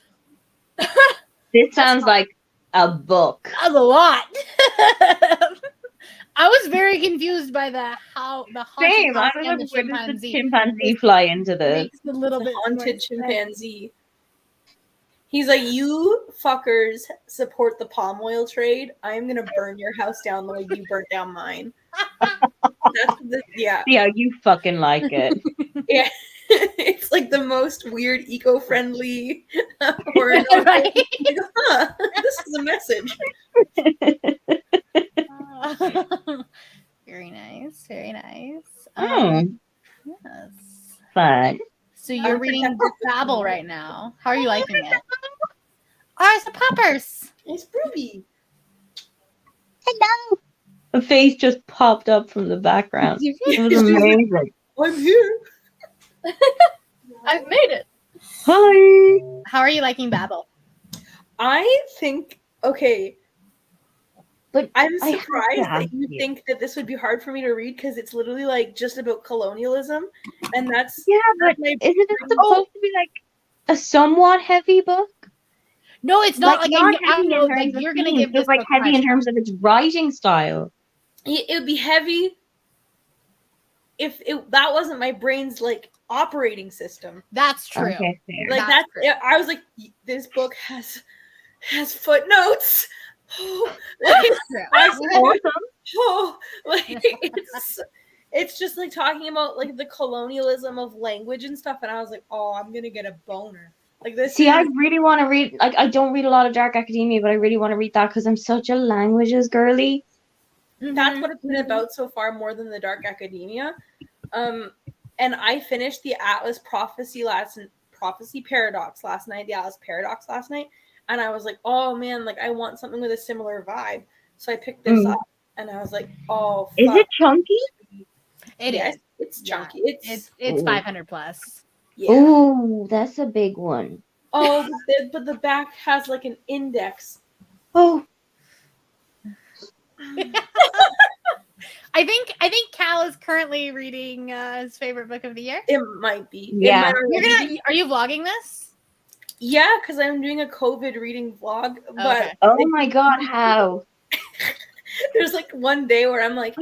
This sounds like a book.
That's a lot. I was very confused by the haunted
Same. I don't know where does the chimpanzee fly into this.
Makes a little bit
haunted chimpanzee. He's like, you fuckers support the palm oil trade. I'm gonna burn your house down the way you burnt down mine. Yeah.
See how you fucking like it.
Yeah. It's like the most weird eco-friendly horror novel.
Right?
Like, huh, this is a message.
Very nice. Very nice. Yes.
Fun.
So you're reading Babel right now. How are you liking it? Oh, it's the poppers.
It's Ruby.
Hello. A face just popped up from the background. It was amazing.
I'm here.
I've made it.
Hi.
How are you liking Babel?
I think, okay,
But
I'm
I have to
surprised that
ask
you
you.
think that this would be hard for me to read because it's literally like just about colonialism, and that's
Yeah, but
my-
isn't it supposed to be like a somewhat heavy book?
No, it's not like
not
I
heavy
know
in terms
like
of
you're gonna
themes,
give this
just like
book
heavy in
pressure.
terms of its writing style.
it would be heavy if that wasn't my brain's like operating system.
That's true.
Okay, fair.
Like
That's
that's I was like, this book has footnotes. Like,
True.
I-
Awesome.
oh, like it's just like talking about like the colonialism of language and stuff, and I was like, oh, I'm gonna get a boner. Like this.
See, I really want to read. Like, I don't read a lot of dark academia, but I really want to read that because I'm such a languages girly.
That's what it's been about so far, more than the dark academia. And I finished the Atlas Prophecy Paradox last night. The Atlas Paradox last night, and I was like, oh man, like I want something with a similar vibe. So I picked this up, and I was like, oh.
Is
fuck.
it chunky?
It
Yes,
is.
It's
Yeah.
chunky.
It's
Ooh.
500 plus.
Yeah.
Oh, that's a big one.
Oh, but the back has like an index.
Oh,
I think Cal is currently reading his favorite book of the year.
It might be.
Yeah.
Are you vlogging this?
Yeah, because I'm doing a COVID reading vlog. But
Okay.
oh my God! How
there's like one day where I'm like,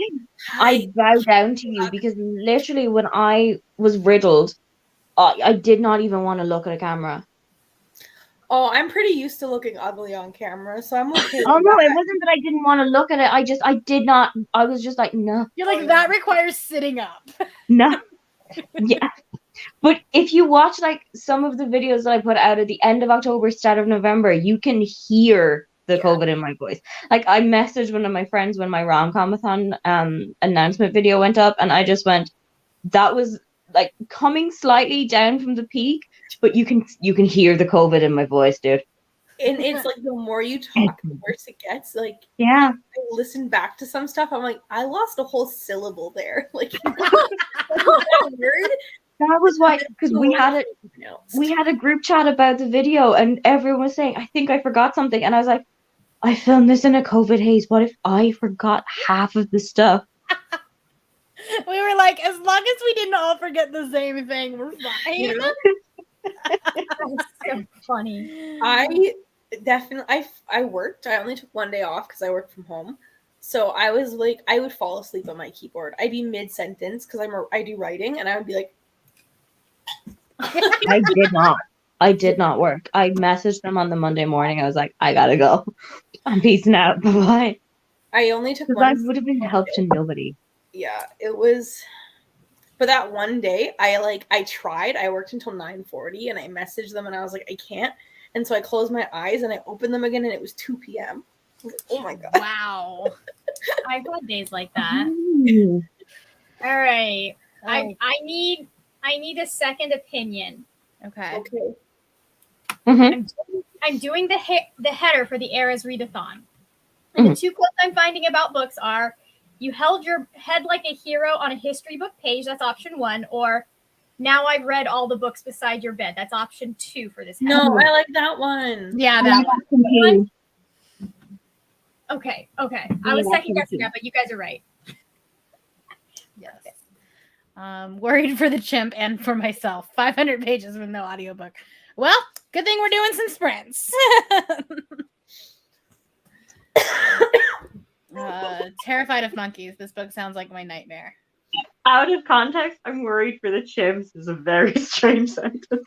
I bow down to you because literally when I was riddled, I did not even want to look at a camera.
oh, I'm pretty used to looking ugly on camera, so I'm okay.
Oh
with
no,
that.
it wasn't that I didn't want to look at it. I did not. I was just like, no,
You're like, that requires sitting up.
no. Yeah. But if you watch like some of the videos that I put out at the end of October, start of November, you can hear the COVID in my voice. Like I messaged one of my friends when my rom-comathon announcement video went up, and I just went, that was like coming slightly down from the peak, but you can hear the COVID in my voice, dude.
And it's like the more you talk, the worse it gets. Like
Yeah.
I listen back to some stuff, I'm like, I lost a whole syllable there. Like that word.
That was why, because we had a group chat about the video, and everyone was saying, I think I forgot something, and I was like, I filmed this in a COVID haze. What if I forgot half of the stuff?
We were like, as long as we didn't all forget the same thing, we're fine.
You know?
That's so funny.
I definitely I worked. I only took one day off because I worked from home. So I was like, I would fall asleep on my keyboard. I'd be mid sentence because I do writing, and I would be like,
I did not work. I messaged them on the Monday morning. I was like, I gotta go. I'm peacing out. Bye-bye.
I only took
Because I
one.
would have been help to nobody.
Yeah, it was. But that one day, I tried. I worked until 9:40, and I messaged them, and I was like, I can't. And so I closed my eyes, and I opened them again, and it was 2 p.m. I was like, oh my god.
Wow.
I've had days like that.
Ooh.
All right.
Oh,
I need a second opinion.
okay.
Okay.
Mhm.
I'm doing the header for the Eras readathon. And the two quotes I'm finding about books are, you held your head like a hero on a history book page, that's option 1, or now I've read all the books beside your bed, that's option 2 for this header.
No, I like that one.
Yeah, that one.
Confused.
Okay. I was second guessing that, but you guys are right.
Yes. Worried for the chimp and for myself. 500 pages with no audiobook. Well, good thing we're doing some sprints. Terrified of monkeys. This book sounds like my nightmare.
Out of context, I'm worried for the chimps is a very strange sentence.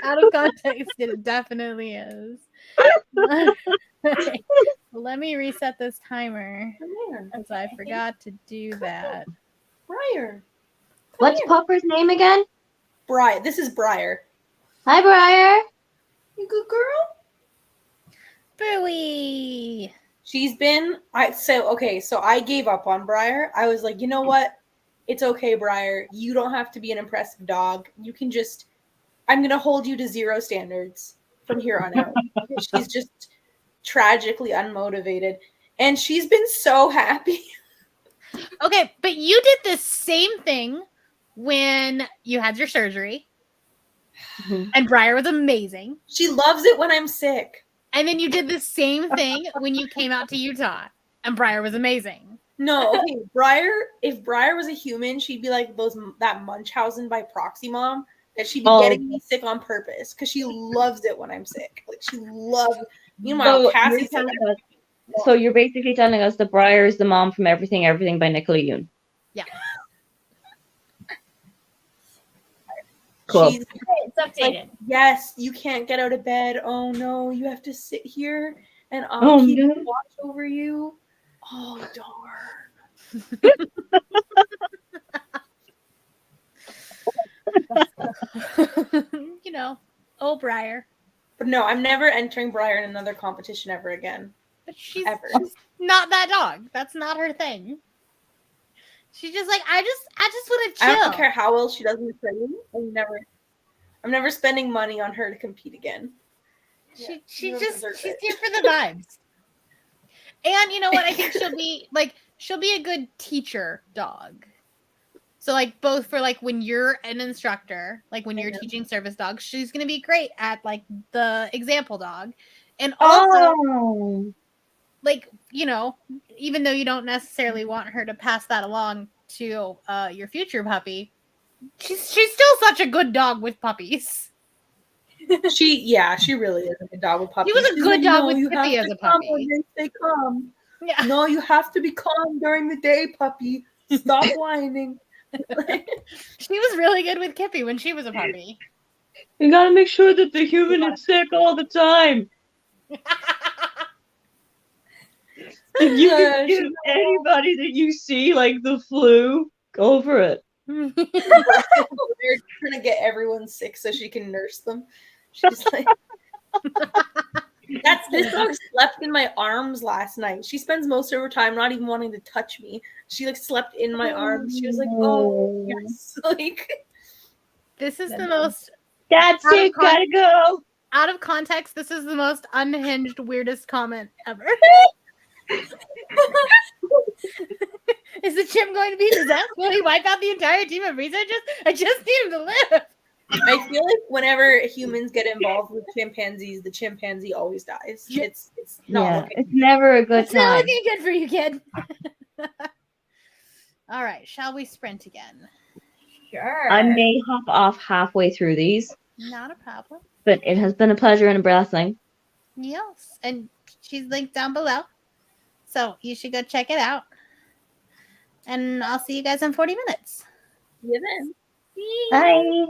Out of context, it definitely is. Okay. Let me reset this timer
Come here.
as I forgot to do that.
Briar.
What's Popper's name again?
Briar. This is Briar.
Hi, Briar.
You good girl?
Booey.
She's been so I gave up on Briar. I was like, you know what? It's okay, Briar. You don't have to be an impressive dog. You can just I'm gonna hold you to 0 standards from here on out. She's just tragically unmotivated. And she's been so happy.
Okay, but you did the same thing when you had your surgery. And Briar was amazing.
She loves it when I'm sick.
And then you did the same thing when you came out to Utah. And Briar was amazing.
No, okay, if Briar was a human, she'd be like that Munchausen by proxy mom that she'd be getting me sick on purpose because she loves it when I'm sick. Like she loves meanwhile Cassie's
so you're basically telling us that Briar is the mom from Everything by Nicola Yoon.
Yeah.
Cool.
It's updated.
Like, yes, you can't get out of bed. Oh no, you have to sit here and I'll keep watch over you. Oh darn.
You know, oh Briar.
But no, I'm never entering Briar in another competition ever again.
But she's
Ever.
not that dog. That's not her thing. She's just like, I just want to chill.
I don't care how well she does in the training. I'm never spending money on her to compete again.
She's here for the vibes. And you know what? I think she'll be a good teacher dog. So like both for like when you're an instructor, like when you're teaching service dogs, she's gonna be great at like the example dog. And also like, you know, even though you don't necessarily want her to pass that along to your future puppy, she's still such a good dog with puppies.
She really is a good dog with puppies.
She was a good dog with Pippi as a puppy.
When they stay calm.
Yeah.
No, you have to be calm during the day, puppy. Stop whining.
She was really good with Kippy when she was a puppy.
You gotta make sure that the human is sick all the time. If you can give anybody that you see like the flu, go for it.
They're trying to get everyone sick so she can nurse them. She's like, this dog slept in my arms last night. She spends most of her time not even wanting to touch me. She like slept in my arms. She was like, "Oh yes," like.
This is the most.
That's it. Gotta go.
Out of context, this is the most unhinged, weirdest comment ever. Is the chimp going to be possessed? Will he wipe out the entire team of researchers? I just need him to live.
I feel like whenever humans get involved with chimpanzees, the chimpanzee always dies. It's not looking.
It's never a good
It's not
time.
looking good for you, kid. All right, shall we sprint again?
Sure.
I may hop off halfway through these,
Not a problem.
but it has been a pleasure and a blessing.
Yes, and she's linked down below, so you should go check it out. And I'll see you guys in 40 minutes.
Yeah, then.
Bye.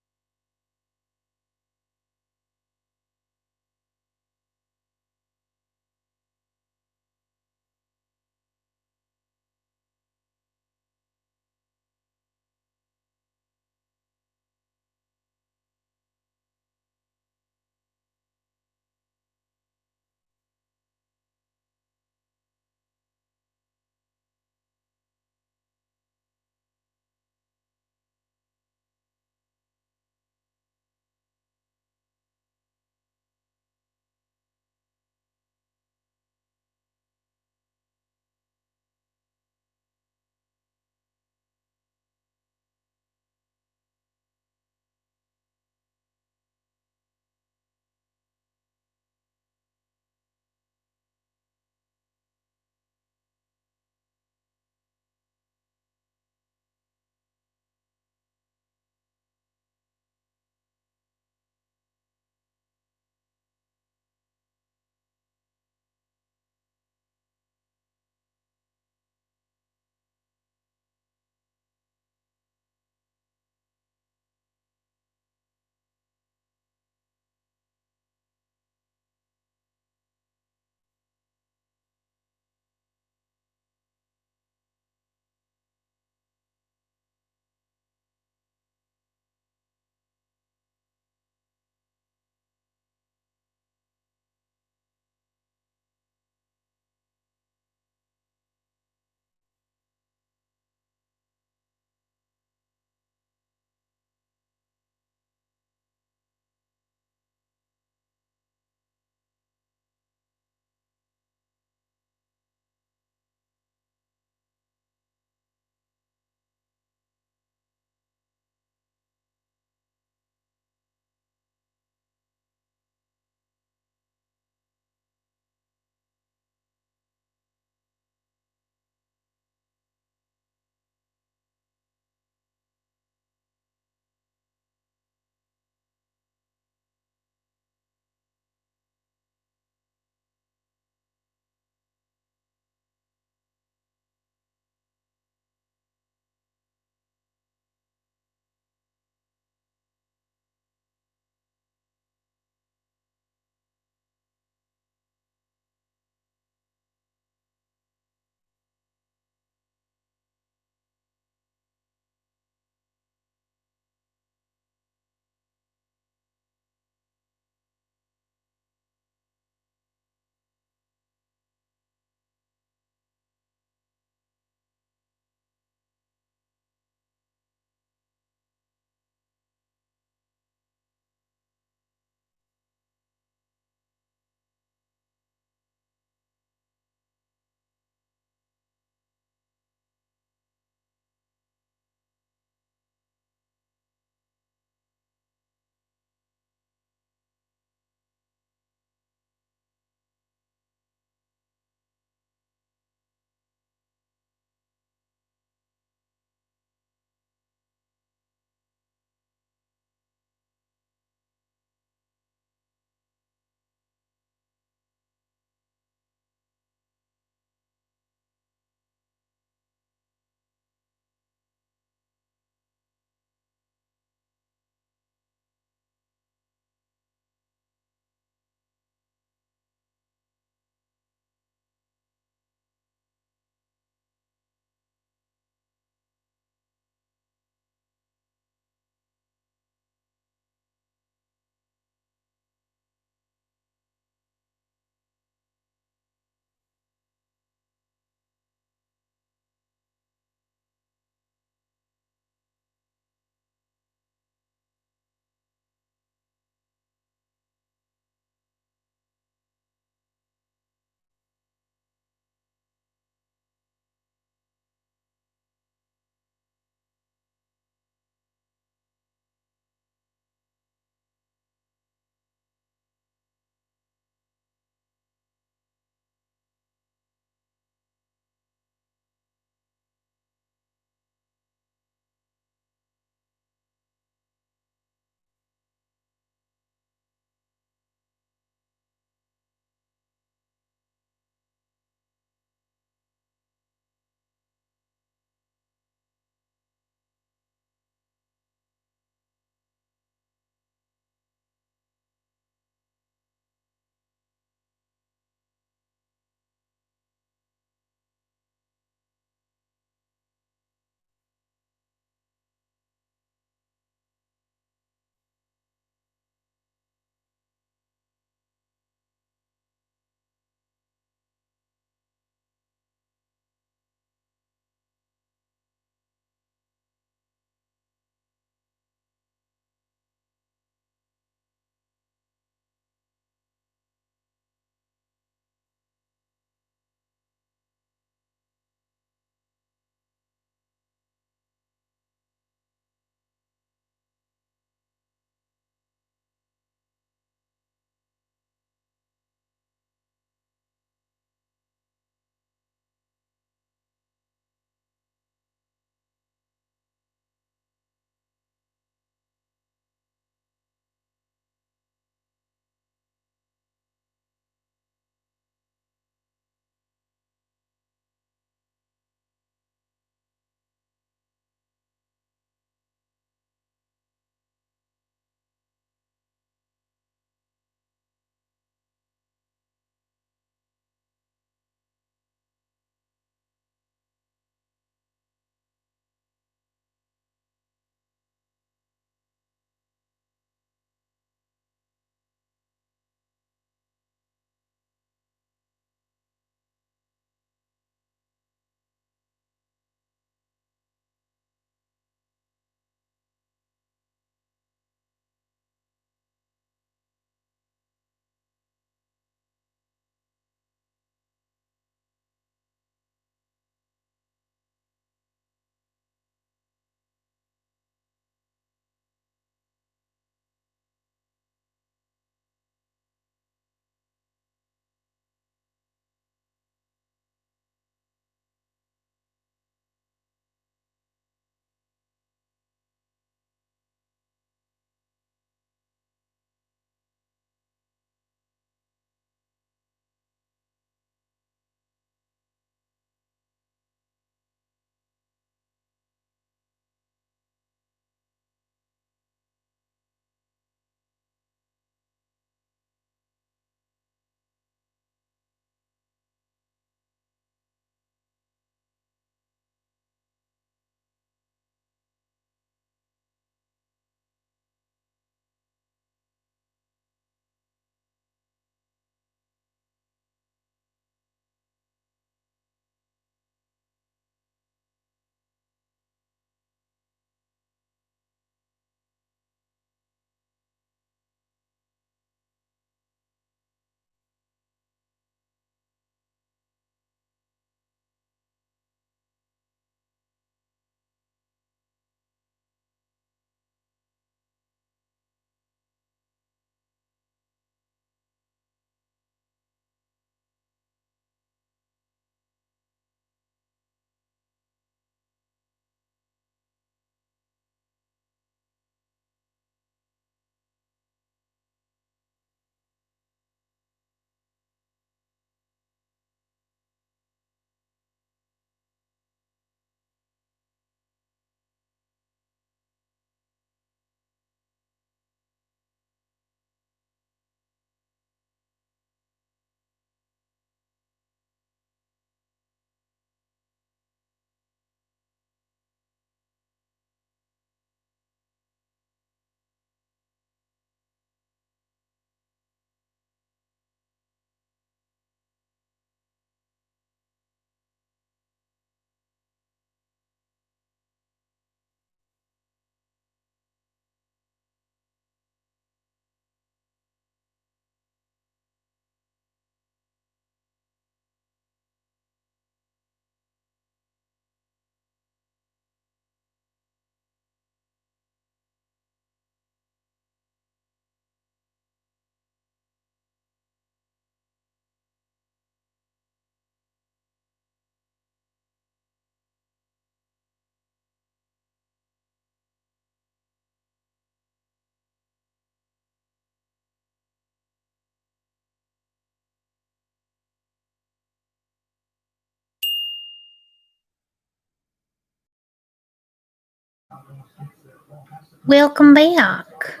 Welcome back.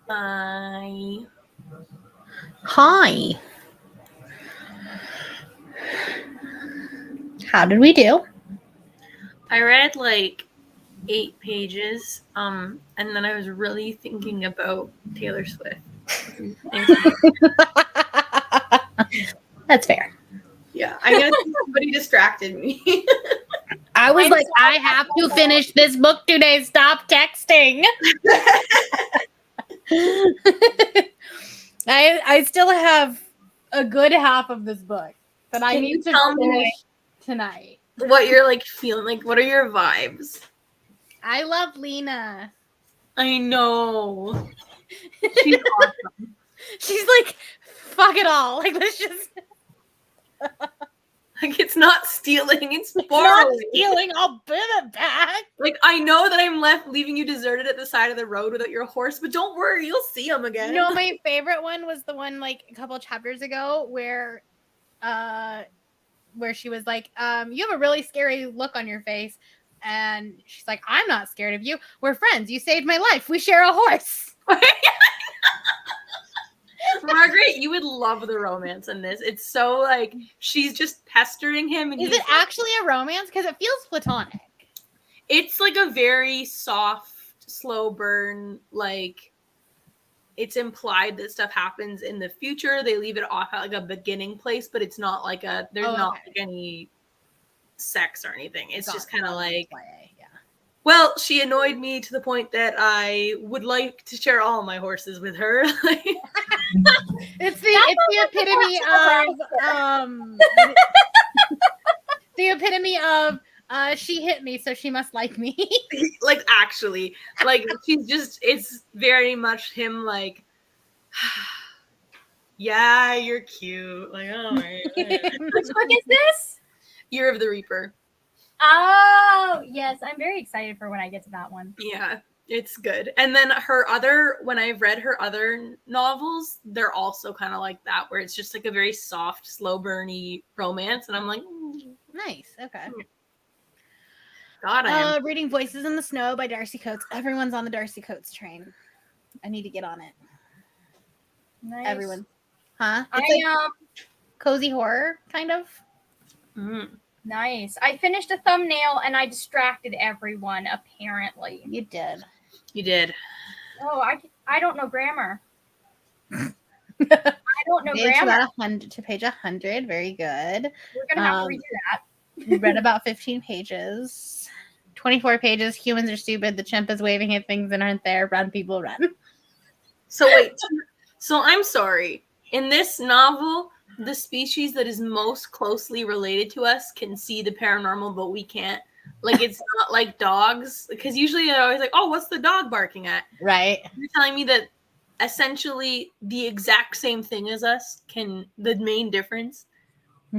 Hi.
Hi. How did we do?
I read like 8 pages, and then I was really thinking about Taylor Swift.
That's fair.
Yeah, I guess somebody distracted me.
I was like, I have to finish this book today. Stop texting. I still have a good half of this book that I
Can
need
you
to
tell me
finish tonight.
what you're like feeling? Like, what are your vibes?
I love Lena.
I know. She's awesome.
She's like, fuck it all. Like, let's just
Like, it's not stealing, it's
not
borrowing.
stealing. I'll give it back.
Like, I know that I'm left leaving you deserted at the side of the road without your horse, but don't worry, you'll see him again.
No, my favorite one was the one like a couple chapters ago where she was like, you have a really scary look on your face. And she's like, I'm not scared of you. We're friends. You saved my life. We share a horse.
Margaret, you would love the romance in this. It's so like she's just pestering him. And
Is it actually a romance? Because it feels platonic.
It's like a very soft, slow burn. Like it's implied that stuff happens in the future. They leave it off at like a beginning place, but it's not like there's not like any sex or anything. It's just kind of like,
yeah.
well, she annoyed me to the point that I would like to share all my horses with her.
It's the epitome of the epitome of she hit me, so she must like me.
Like actually, like she's just, it's very much him like, yeah, you're cute. Like, oh my God.
Which book is this?
Year of the Reaper.
Oh, yes. I'm very excited for when I get to that one.
Yeah, it's good. And then when I've read her other novels, they're also kind of like that, where it's just like a very soft, slow burny romance. And I'm like,
Nice. Okay.
God, I am.
Reading Voices in the Snow by Darcy Coates. Everyone's on the Darcy Coates train. I need to get on it.
Nice.
Everyone. Huh? It's like cozy horror, kind of.
Nice. I finished a thumbnail and I distracted everyone, apparently.
You did.
You did.
Oh, I don't know grammar. I don't know
It's
grammar.
about 100 to page 100. Very good.
We're going to have to redo that.
We read about 15 pages. 24 pages. Humans are stupid. The chimp is waving at things that aren't there. Run, people, run.
So wait. So I'm sorry. In this novel, the species that is most closely related to us can see the paranormal, but we can't. Like, it's not like dogs. Because usually they're always like, oh, what's the dog barking at?
Right.
You're telling me that essentially the exact same thing as us the main difference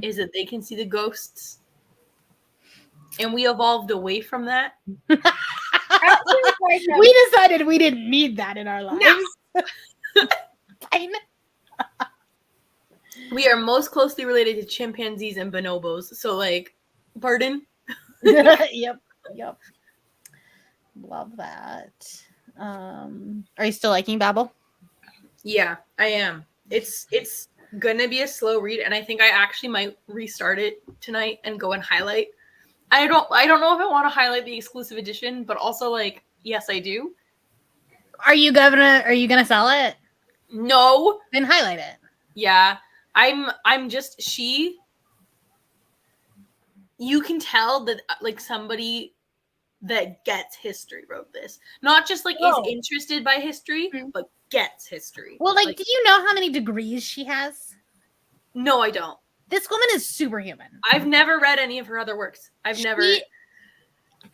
is that they can see the ghosts. And we evolved away from that.
We decided we didn't need that in our lives.
No.
Fine.
We are most closely related to chimpanzees and bonobos. So, like, pardon?
Yep. Love that. Are you still liking Babel?
Yeah, I am. It's gonna be a slow read, and I think I actually might restart it tonight and go and highlight. I don't know if I want to highlight the exclusive edition, but also like, yes, I do.
Are you gonna sell it?
No.
Then highlight it.
Yeah. I'm just you can tell that like somebody that gets history wrote this. Not just like is interested by history, but gets history.
Well, like, do you know how many degrees she has?
No, I don't.
This woman is superhuman.
I've never read any of her other works.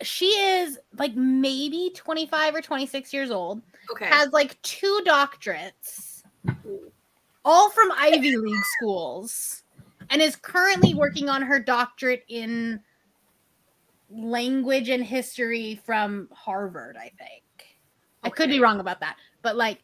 She
is like maybe 25 or 26 years old.
Okay.
Has like 2 doctorates, all from Ivy League schools, and is currently working on her doctorate in language and history from Harvard, I think. I could be wrong about that, but like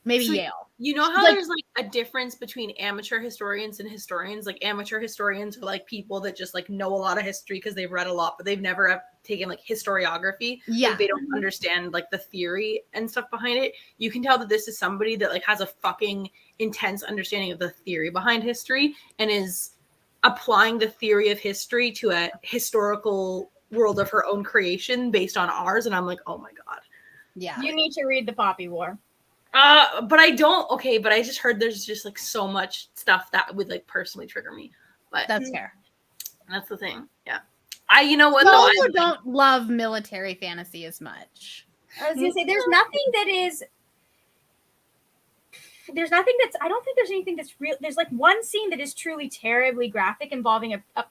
maybe Yale.
You know how
like,
there's like a difference between amateur historians and historians? Like amateur historians are like people that just like know a lot of history because they've read a lot, but they've never taken like historiography.
Yeah.
Like, they don't understand like the theory and stuff behind it. You can tell that this is somebody that like has a fucking intense understanding of the theory behind history and is applying the theory of history to a historical world of her own creation based on ours. And I'm like, oh my God.
Yeah.
You need to read The Poppy War.
But I don't. Okay, but I just heard there's just like so much stuff that would like personally trigger me. But
That's fair.
that's the thing. Yeah. You know what
You
though?
also don't love military fantasy as much.
I was gonna say there's nothing that's I don't think there's anything that's real. There's like one scene that is truly terribly graphic involving a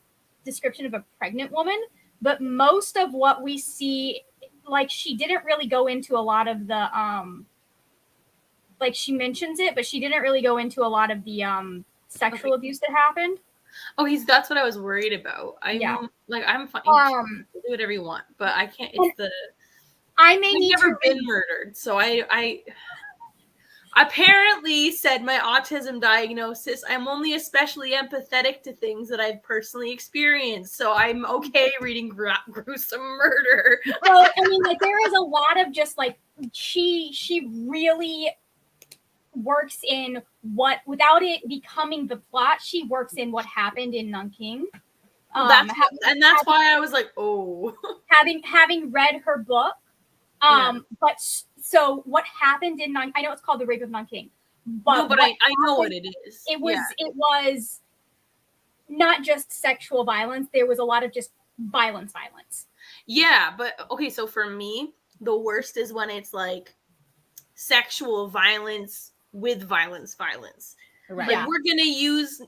description of a pregnant woman, but most of what we see, like, she didn't really go into a lot of the like, she mentions it, but she didn't really go into a lot of the sexual abuse that happened.
Oh, that's what I was worried about. I'm fine. Do whatever you want, but I can't. I've never been murdered, so I apparently said my autism diagnosis. I'm only especially empathetic to things that I've personally experienced, so I'm okay reading gruesome murder.
Well, I mean, like, there is a lot of just like she really works in what, without it becoming the plot, she works in what happened in Nanking.
That's why I was like, oh.
having read her book, but so what happened in Nanking? I know it's called The Rape of Nanking, but
I know what it is.
It was not just sexual violence. There was a lot of just violence.
Yeah, but okay, so for me, the worst is when it's like sexual violence with violence. Right. Like, we're gonna use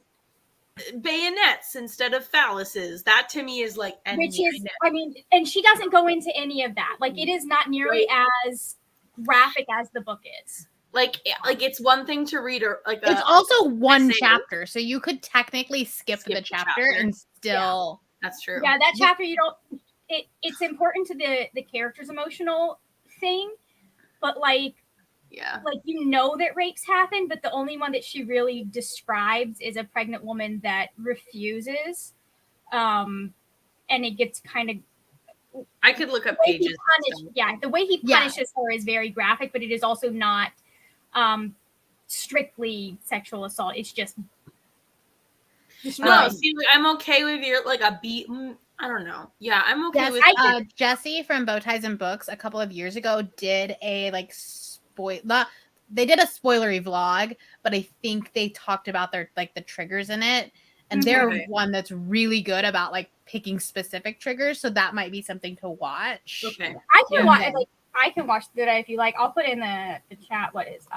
bayonets instead of phalluses. That to me is like,
which is, I mean, and she doesn't go into any of that. Like, it is not nearly as graphic as the book is.
Like it's one thing to read, or like
it's also one chapter, so you could technically skip the chapter and still.
Yeah, that's true.
Yeah, that chapter you don't. It's important to the character's emotional thing, but like.
Yeah.
Like, you know that rapes happen, but the only one that she really describes is a pregnant woman that refuses. And it gets kind of...
I could look up pages.
The way he punishes her is very graphic, but it is also not strictly sexual assault. It's just...
No, see, like, I'm okay with your, like, a beat... I don't know. Yeah, I'm okay with...
Jesse from Bow Ties and Books a couple of years ago did a, like... they did a spoilery vlog, but I think they talked about their like the triggers in it, and they're one that's really good about like picking specific triggers, so that might be something to watch.
Okay,
I can watch. Like, I can watch that if you like. I'll put in the chat what is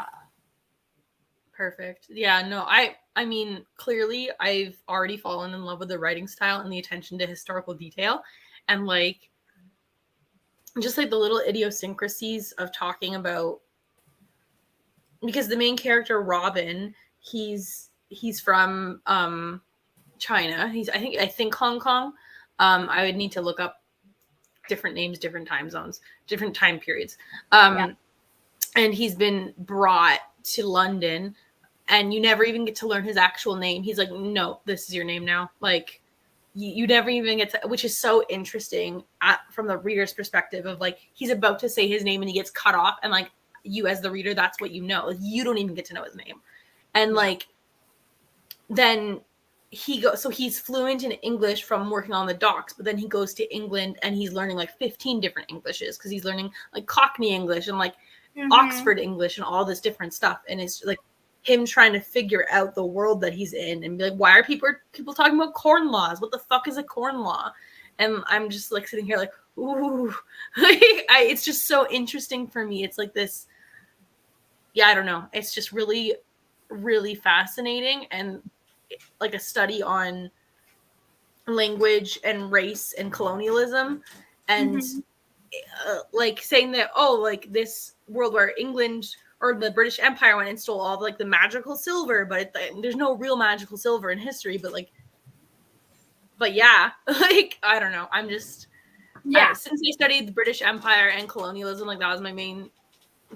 perfect. Yeah, no, I mean, clearly I've already fallen in love with the writing style and the attention to historical detail, and like just like the little idiosyncrasies of talking about. Because the main character Robin, he's from China. I think Hong Kong. I would need to look up different names, different time zones, different time periods. And he's been brought to London, and you never even get to learn his actual name. He's like, no, this is your name now. Like, you never even get to, which is so interesting from the reader's perspective of like, he's about to say his name and he gets cut off, and like, you as the reader, that's what you know. Like, you don't even get to know his name. And like, then he's fluent in English from working on the docks, but then he goes to England and he's learning like 15 different Englishes, because he's learning like Cockney English and like Oxford English and all this different stuff. And it's like him trying to figure out the world that he's in and be like, why are people talking about corn laws? What the fuck is a corn law? And I'm just like sitting here like, ooh, it's just so interesting for me. It's like this, I don't know. It's just really, really fascinating, and like a study on language and race and colonialism, and like saying that, like this world where England or the British Empire went and stole all like the magical silver, but there's no real magical silver in history, but yeah, like, I don't know. I'm just, since I studied the British Empire and colonialism, like that was my main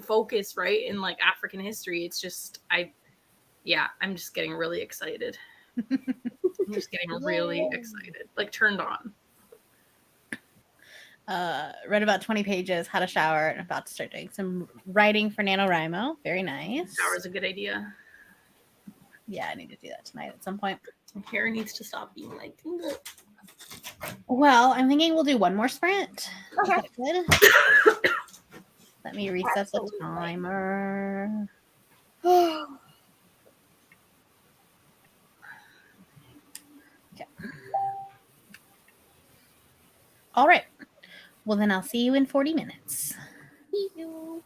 focus, right, in like African history. It's just, I'm just getting really excited. I'm just getting really excited, like turned on.
Read about 20 pages, had a shower, and about to start doing some writing for NaNoWriMo. Very nice.
Shower is a good idea.
Yeah, I need to do that tonight at some point.
My hair needs to stop being like.
Well, I'm thinking we'll do one more sprint.
Okay.
Good. Let me reset
Absolutely.
the timer. Okay. All right. Well, then I'll see you in 40 minutes.
See you.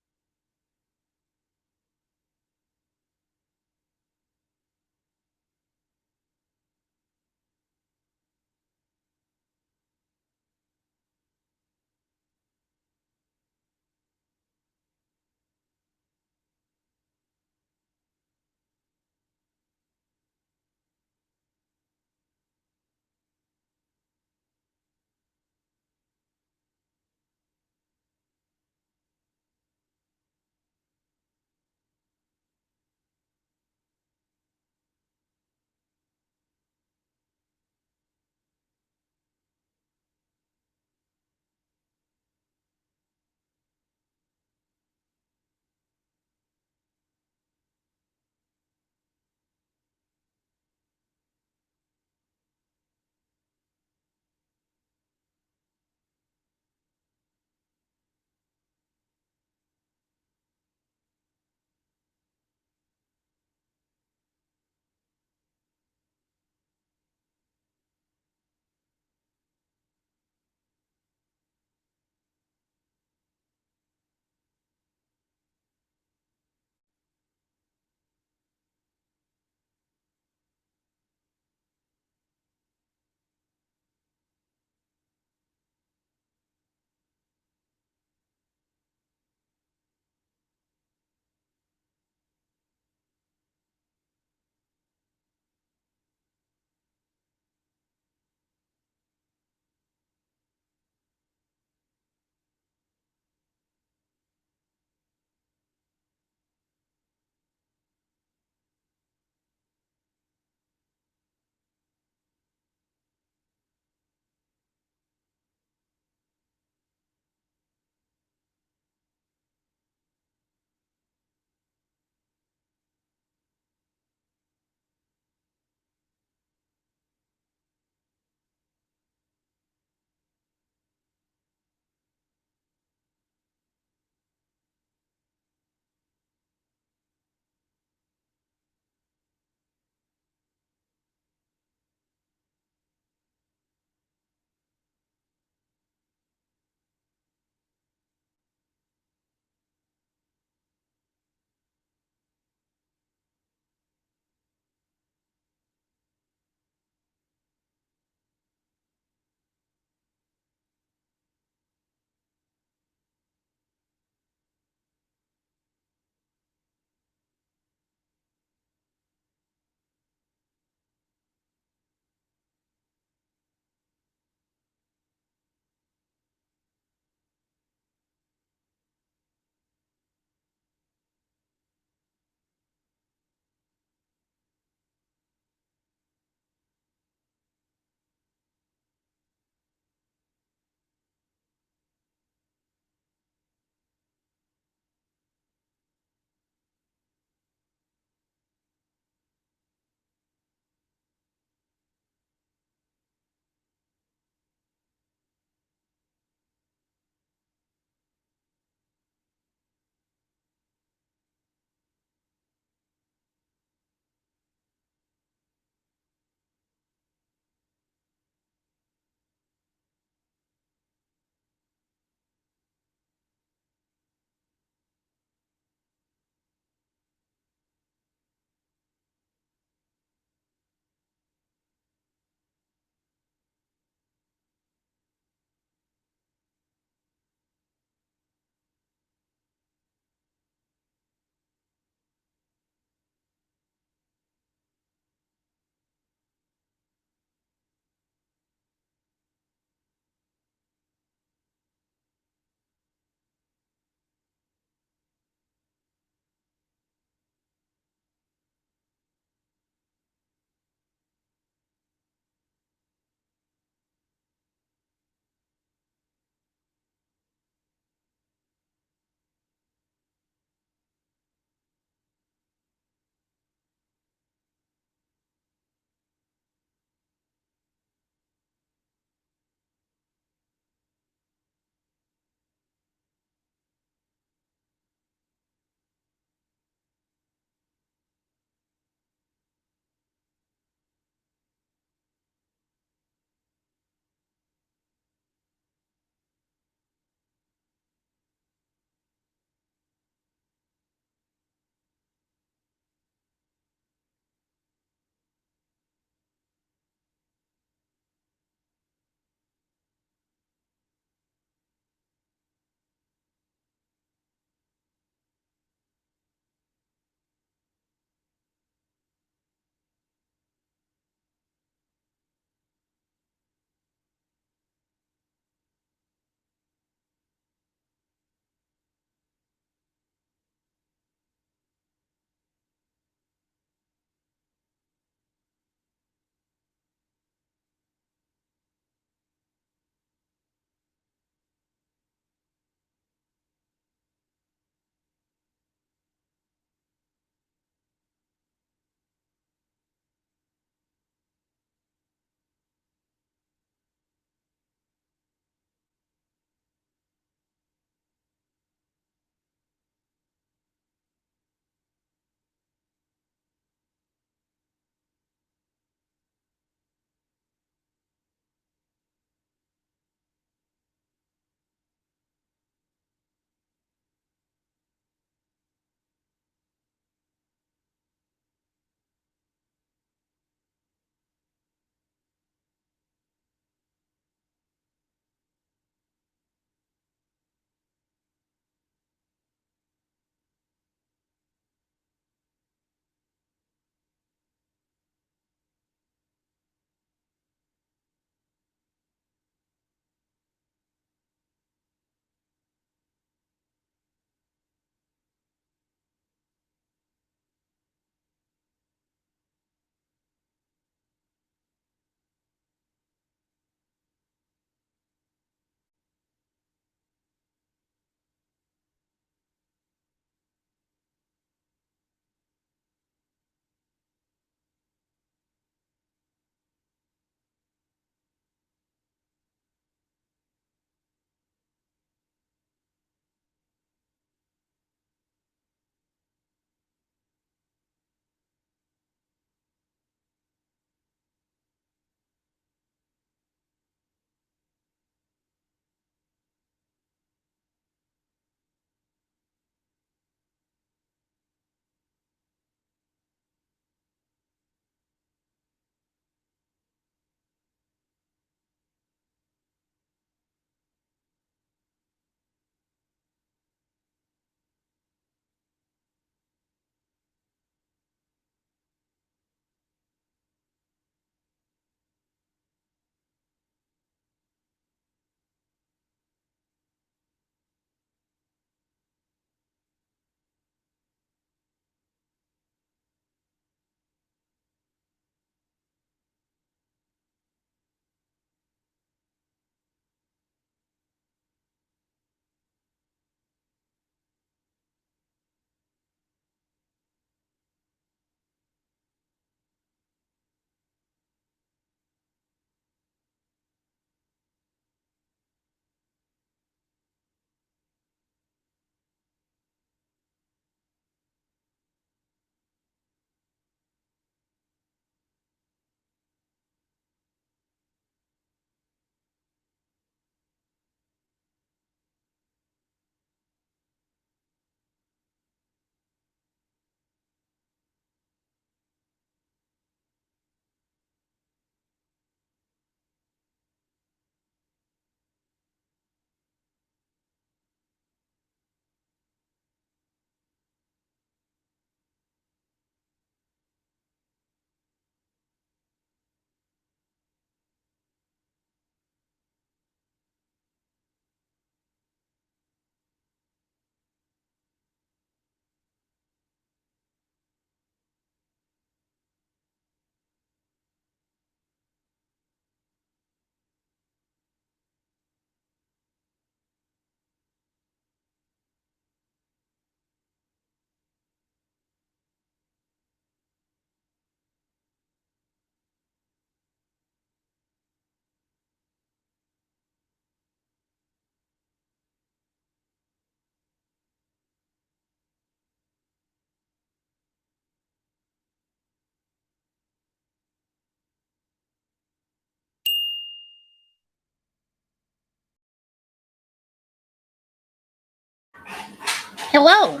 Hello.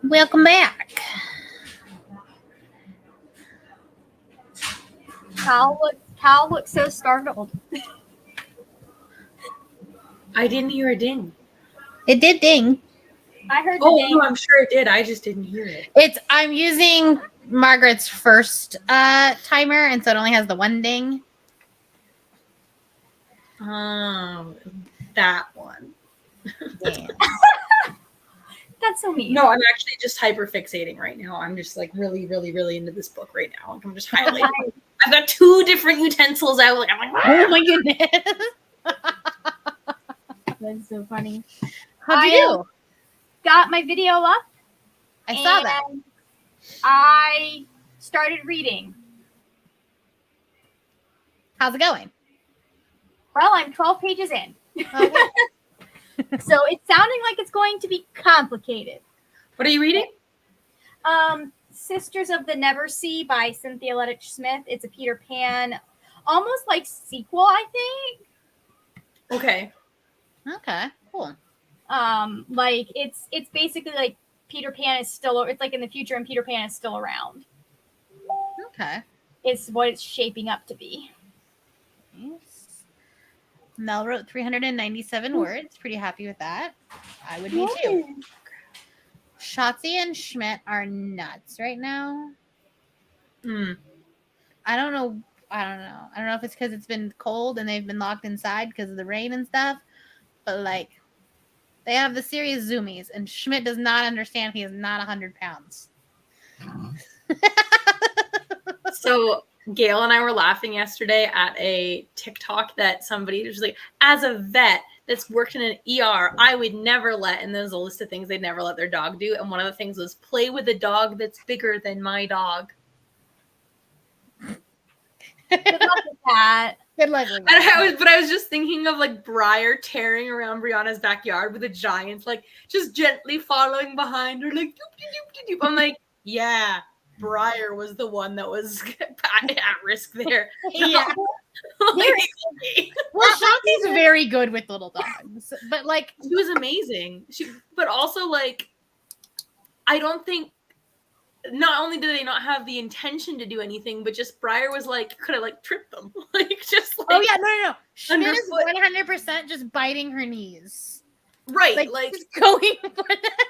Welcome back.
Cal looks so startled.
I didn't hear a ding.
It did ding.
I heard the
Oh,
ding.
no, I'm sure it did. I just didn't hear it.
I'm using Margaret's first timer, and so it only has the one ding.
That one.
Yeah.
That's so mean.
No, I'm actually just hyper fixating right now. I'm just like really, really, really into this book right now. Like, I'm just highlighting. I've got 2 different utensils out. Like, I'm like,
Oh my goodness.
That's so funny.
How'd you do?
Got my video up.
I saw that.
and I started reading.
How's it going?
Well, I'm 12 pages in.
Okay.
So it's sounding like it's going to be complicated.
what are you reading?
Sisters of the Never Sea by Cynthia Lettich Smith. It's a Peter Pan, almost like sequel, I think.
Okay.
Okay, cool.
Like it's basically like Peter Pan is still, it's like in the future and Peter Pan is still around.
Okay.
It's what it's shaping up to be.
Nice. Mel wrote 397 words. Pretty happy with that. I would be too. Shotzi and Schmidt are nuts right now. I don't know. I don't know if it's because it's been cold and they've been locked inside because of the rain and stuff. But like, they have the serious zoomies, and Schmidt does not understand he is not 100 pounds.
So Gail and I were laughing yesterday at a TikTok that somebody was like, as a vet that's worked in an ER, I would never let, and there's a list of things they'd never let their dog do. And one of the things was play with a dog that's bigger than my dog.
Good luck with that.
Good luck with
And
that.
I was just thinking of like Briar tearing around Brianna's backyard with a giant, like just gently following behind her, like doop, doop, doop, doop. I'm like, yeah, Briar was the one that was at risk there.
Yeah.
Like,
Well, Shotzi's very good with little dogs, but like,
she was amazing. But also like, I don't think. Not only do they not have the intention to do anything, but just Briar was like, could have like tripped them, like just like.
oh yeah, no. Schmidt is
underfoot.
100% just biting her knees,
Right,
like just going for that.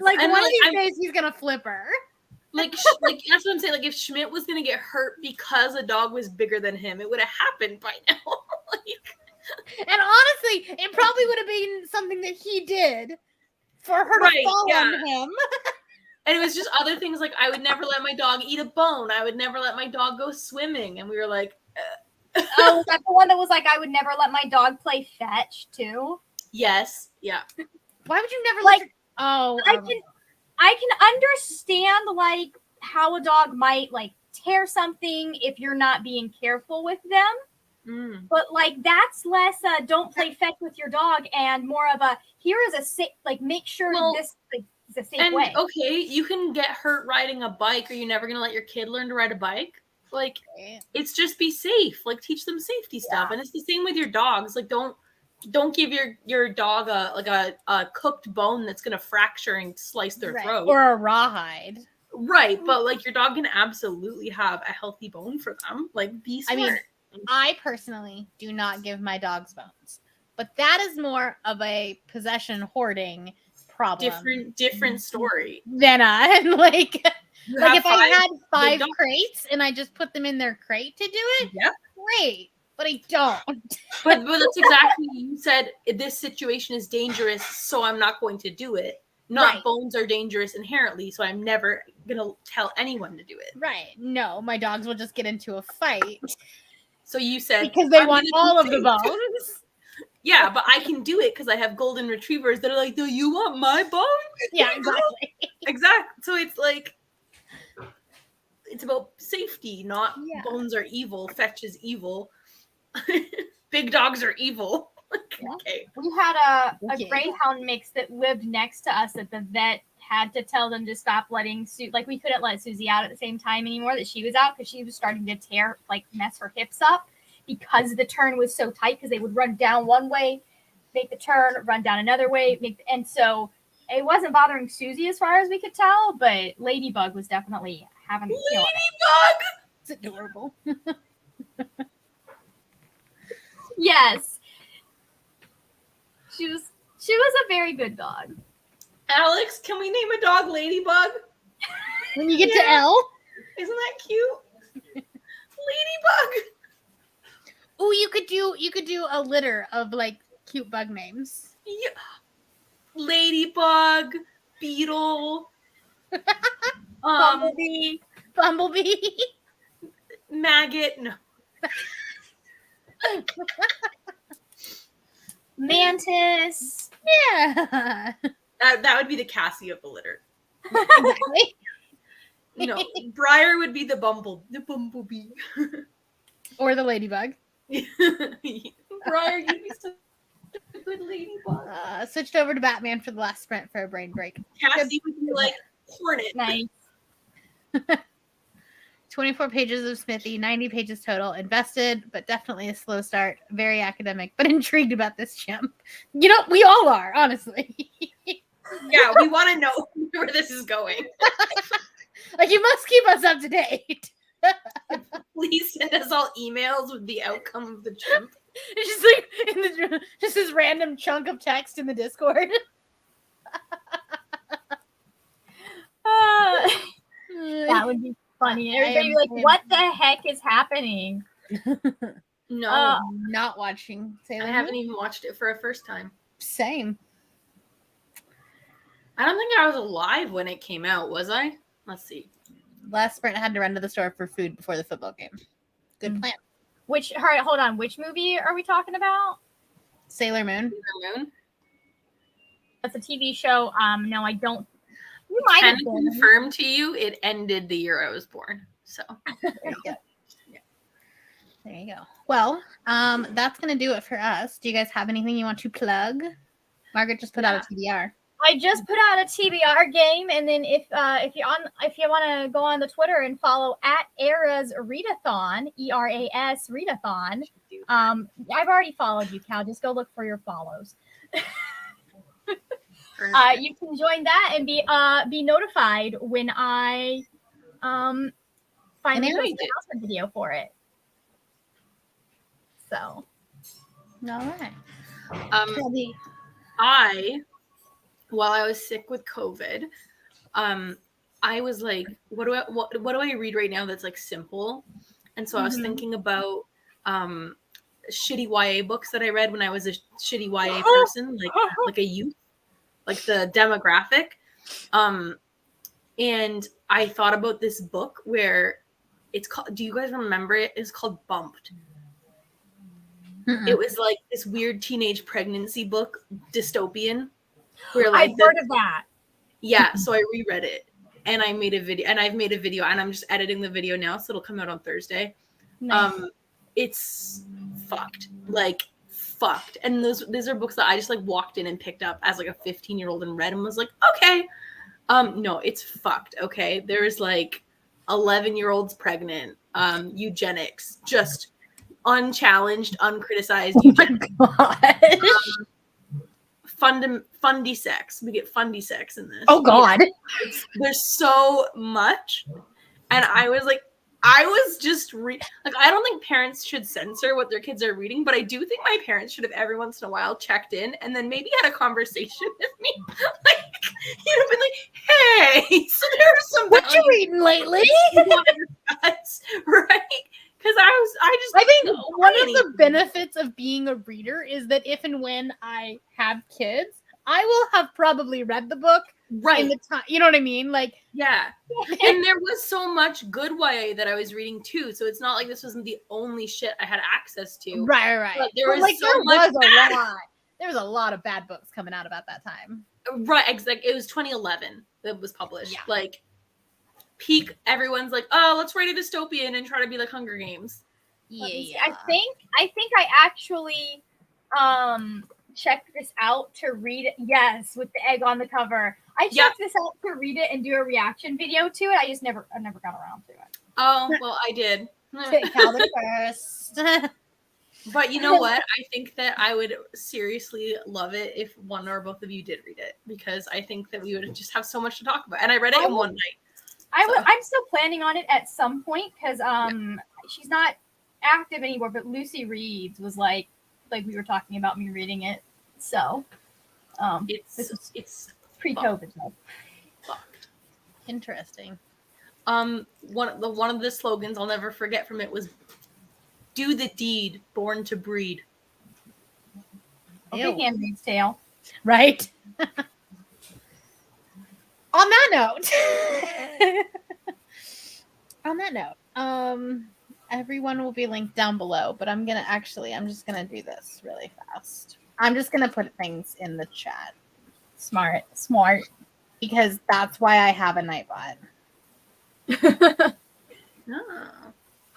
Like
And,
one of
like,
these days, he's gonna flip her.
like that's what I'm saying. Like if Schmidt was gonna get hurt because a dog was bigger than him, it would have happened by now. Like,
And honestly, it probably would have been something that he did for her to fall on him.
and it was just other things like I would never let my dog eat a bone. I would never let my dog go swimming. And we were like,
Oh, was that the one that was like, I would never let my dog play fetch too?
yes, yeah.
Why would you never
Like,
let your...
I can understand like how a dog might like tear something if you're not being careful with them. But like that's less don't play fetch with your dog and more of a here is a safe, like make sure this like, is a safe way.
Okay, you can get hurt riding a bike. Are you never gonna let your kid learn to ride a bike? Like it's just be safe. Like teach them safety stuff. And it's the same with your dogs. Like don't give your dog a cooked bone that's gonna fracture and slice their throat.
Or a rawhide.
Right, but like your dog can absolutely have a healthy bone for them. Like be smart.
I mean, I personally do not give my dogs bones, but that is more of a possession hoarding problem.
Different story.
Than like if I had 5
dogs.
crates and I just put them in their crate to do it,
Yep.
great. But I don't.
But that's exactly you said. This situation is dangerous, so I'm not going to do it. Not bones are dangerous inherently, so I'm never gonna tell anyone to do it.
Right? No, my dogs will just get into a fight.
So you said
because they want all of the bones.
Yeah, but I can do it because I have golden retrievers that are like, do you want my bone?
Yeah, exactly.
Exactly. So it's like, it's about safety, not bones are evil, fetch is evil. Big dogs are evil. Okay.
We had a greyhound mix that lived next to us that the vet had to tell them to stop letting like we couldn't let Susie out at the same time anymore that she was out because she was starting to mess her hips up because the turn was so tight because they would run down one way, make the turn, run down another way, and so it wasn't bothering Susie as far as we could tell, but Ladybug was definitely having the kill.
Ladybug!
It's adorable.
Yes. She was a very good dog.
Alex, can we name a dog Ladybug?
When you get to L.
Isn't that cute? Ladybug.
Oh, you could do a litter of like cute bug names.
Yeah. Ladybug, beetle,
Bumblebee.
maggot. No.
Mantis.
Yeah.
That would be the Cassie of the litter.
Exactly.
No, Briar would be the bumblebee.
Or the ladybug.
Briar, you'd be such a good ladybug.
Switched over to Batman for the last sprint for a brain break.
Cassie would be like Hornet.
Nice.
24 pages of Smithy, 90 pages total. Invested, but definitely a slow start. Very academic, but intrigued about this chimp. You know, we all are, honestly.
Yeah, we want to know where this is going.
Like, you must keep us up to date.
Please send us all emails with the outcome of the chimp.
It's just like just this random chunk of text in the Discord.
That would be funny. Everybody would be like, what the heck is happening?
No,
Not watching Sailor
I haven't even watched it for a first time.
Same.
I don't think I was alive when it came out, was I? Let's see.
Last sprint had to run to the store for food before the football game. Good plan.
All right, hold on. Which movie are we talking about?
Sailor Moon.
Sailor Moon.
That's a TV show. No, I don't. You might
Can
have been.
confirm to you it ended the year I was born. So
There you go. There you go. Well, that's gonna do it for us. Do you guys have anything you want to plug? Margaret just put out a TBR.
I just put out a TBR game, and then if you want to go on the Twitter and follow at Eras Readathon, ERAS Readathon. I've already followed you, Cal. Just go look for your follows. You can join that and be notified when I finally post an announcement video for it. So,
All right.
While I was sick with COVID, I was like, what do I read right now that's like simple? And so I was thinking about shitty YA books that I read when I was a shitty YA person, like a youth, like the demographic. And I thought about this book where it's called, do you guys remember it? It's called Bumped. It was like this weird teenage pregnancy book, dystopian. Where like
I've heard of that.
Yeah, so I reread it and I made a video, and I've made a video, and I'm just editing the video now, so it'll come out on Thursday.
Nice.
It's fucked. And these are books that I just like walked in and picked up as like a 15-year-old and read and was like, okay. No, it's fucked. Okay. There's like 11-year-olds pregnant, eugenics, just unchallenged, uncriticized eugenics. Fundy sex. We get fundy sex in this.
Oh God.
There's so much. And I was like, I don't think parents should censor what their kids are reading, but I do think my parents should have every once in a while checked in and then maybe had a conversation with me. Like, you'd have been like, hey, so there's some
What you reading lately?
right? Because I
think one of the benefits of being a reader is that if and when I have kids, I will have probably read the book in the time. You know what I mean? Like,
yeah. And there was so much good YA that I was reading too, so it's not like this wasn't the only shit I had access to.
Right.
But there was a lot.
There was a lot of bad books coming out about that time.
Right, exactly. It was 2011 that was published.
Yeah.
Like, peak, everyone's like, oh, let's write a dystopian and try to be like Hunger Games.
Yeah. I think I actually checked this out to read it. Yes, with the egg on the cover. I checked this out to read it and do a reaction video to it. I never got around to it.
Oh, well, I did.
Calvin first.
But you know what? I think that I would seriously love it if one or both of you did read it, because I think that we would just have so much to talk about. And I read it in one night.
I'm still planning on it at some point because she's not active anymore. But Lucy Reeds was like we were talking about me reading it. So
it's
pre-COVID though.
fucked.
Interesting.
One of the slogans I'll never forget from it was "Do the deed, born to breed."
Okay, Handmaid's Tale.
Right. On that note, everyone will be linked down below, but I'm just gonna do this really fast. I'm just gonna put things in the chat.
Smart.
Because that's why I have a Nightbot.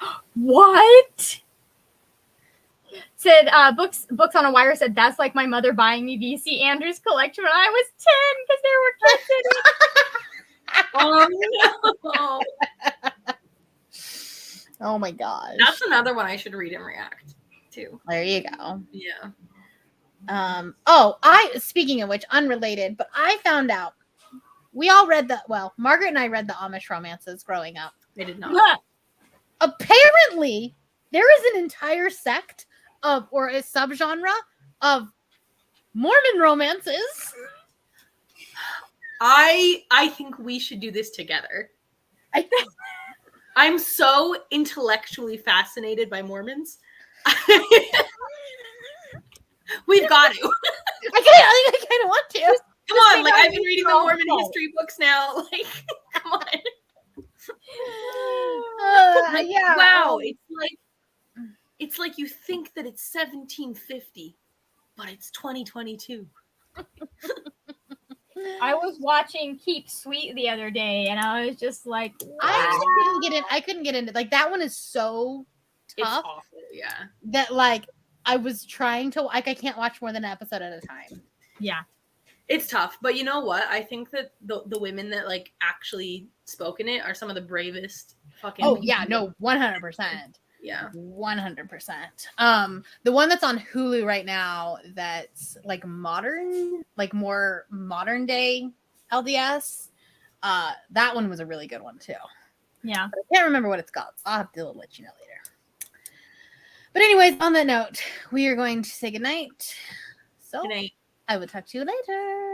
Oh.
What? Said books on a wire said that's like my mother buying me VC Andrews collection when I was 10 because there were kids in it.
Oh no.
Oh my gosh.
That's another one I should read and react to.
There you go.
Yeah.
Speaking of which, unrelated, but I found out we all read Margaret and I read the Amish romances growing up.
I did not.
Apparently, there is an entire sect or a subgenre of Mormon romances.
I think we should do this together. I'm so intellectually fascinated by Mormons. We've got to.
I kind of want to.
Come on, like I've been reading the Mormon history books now. Like, come on.
Yeah.
Wow, it's like you think that it's 1750, but it's 2022.
I was watching Keep Sweet the other day, and I was just like, wow.
I couldn't get into like that one is so tough.
It's awful, yeah.
That like I was trying to I can't watch more than an episode at a time.
Yeah.
It's tough, but you know what? I think that the women that like actually spoke in it are some of the bravest fucking
Oh
people.
yeah, no, 100%.
Yeah.
100%. The one that's on Hulu right now that's like more modern day LDS. That one was a really good one too.
Yeah.
But I can't remember what it's called. So I'll have to let you know later. But anyways, on that note, we are going to say goodnight. So
Good night.
I will talk to you later.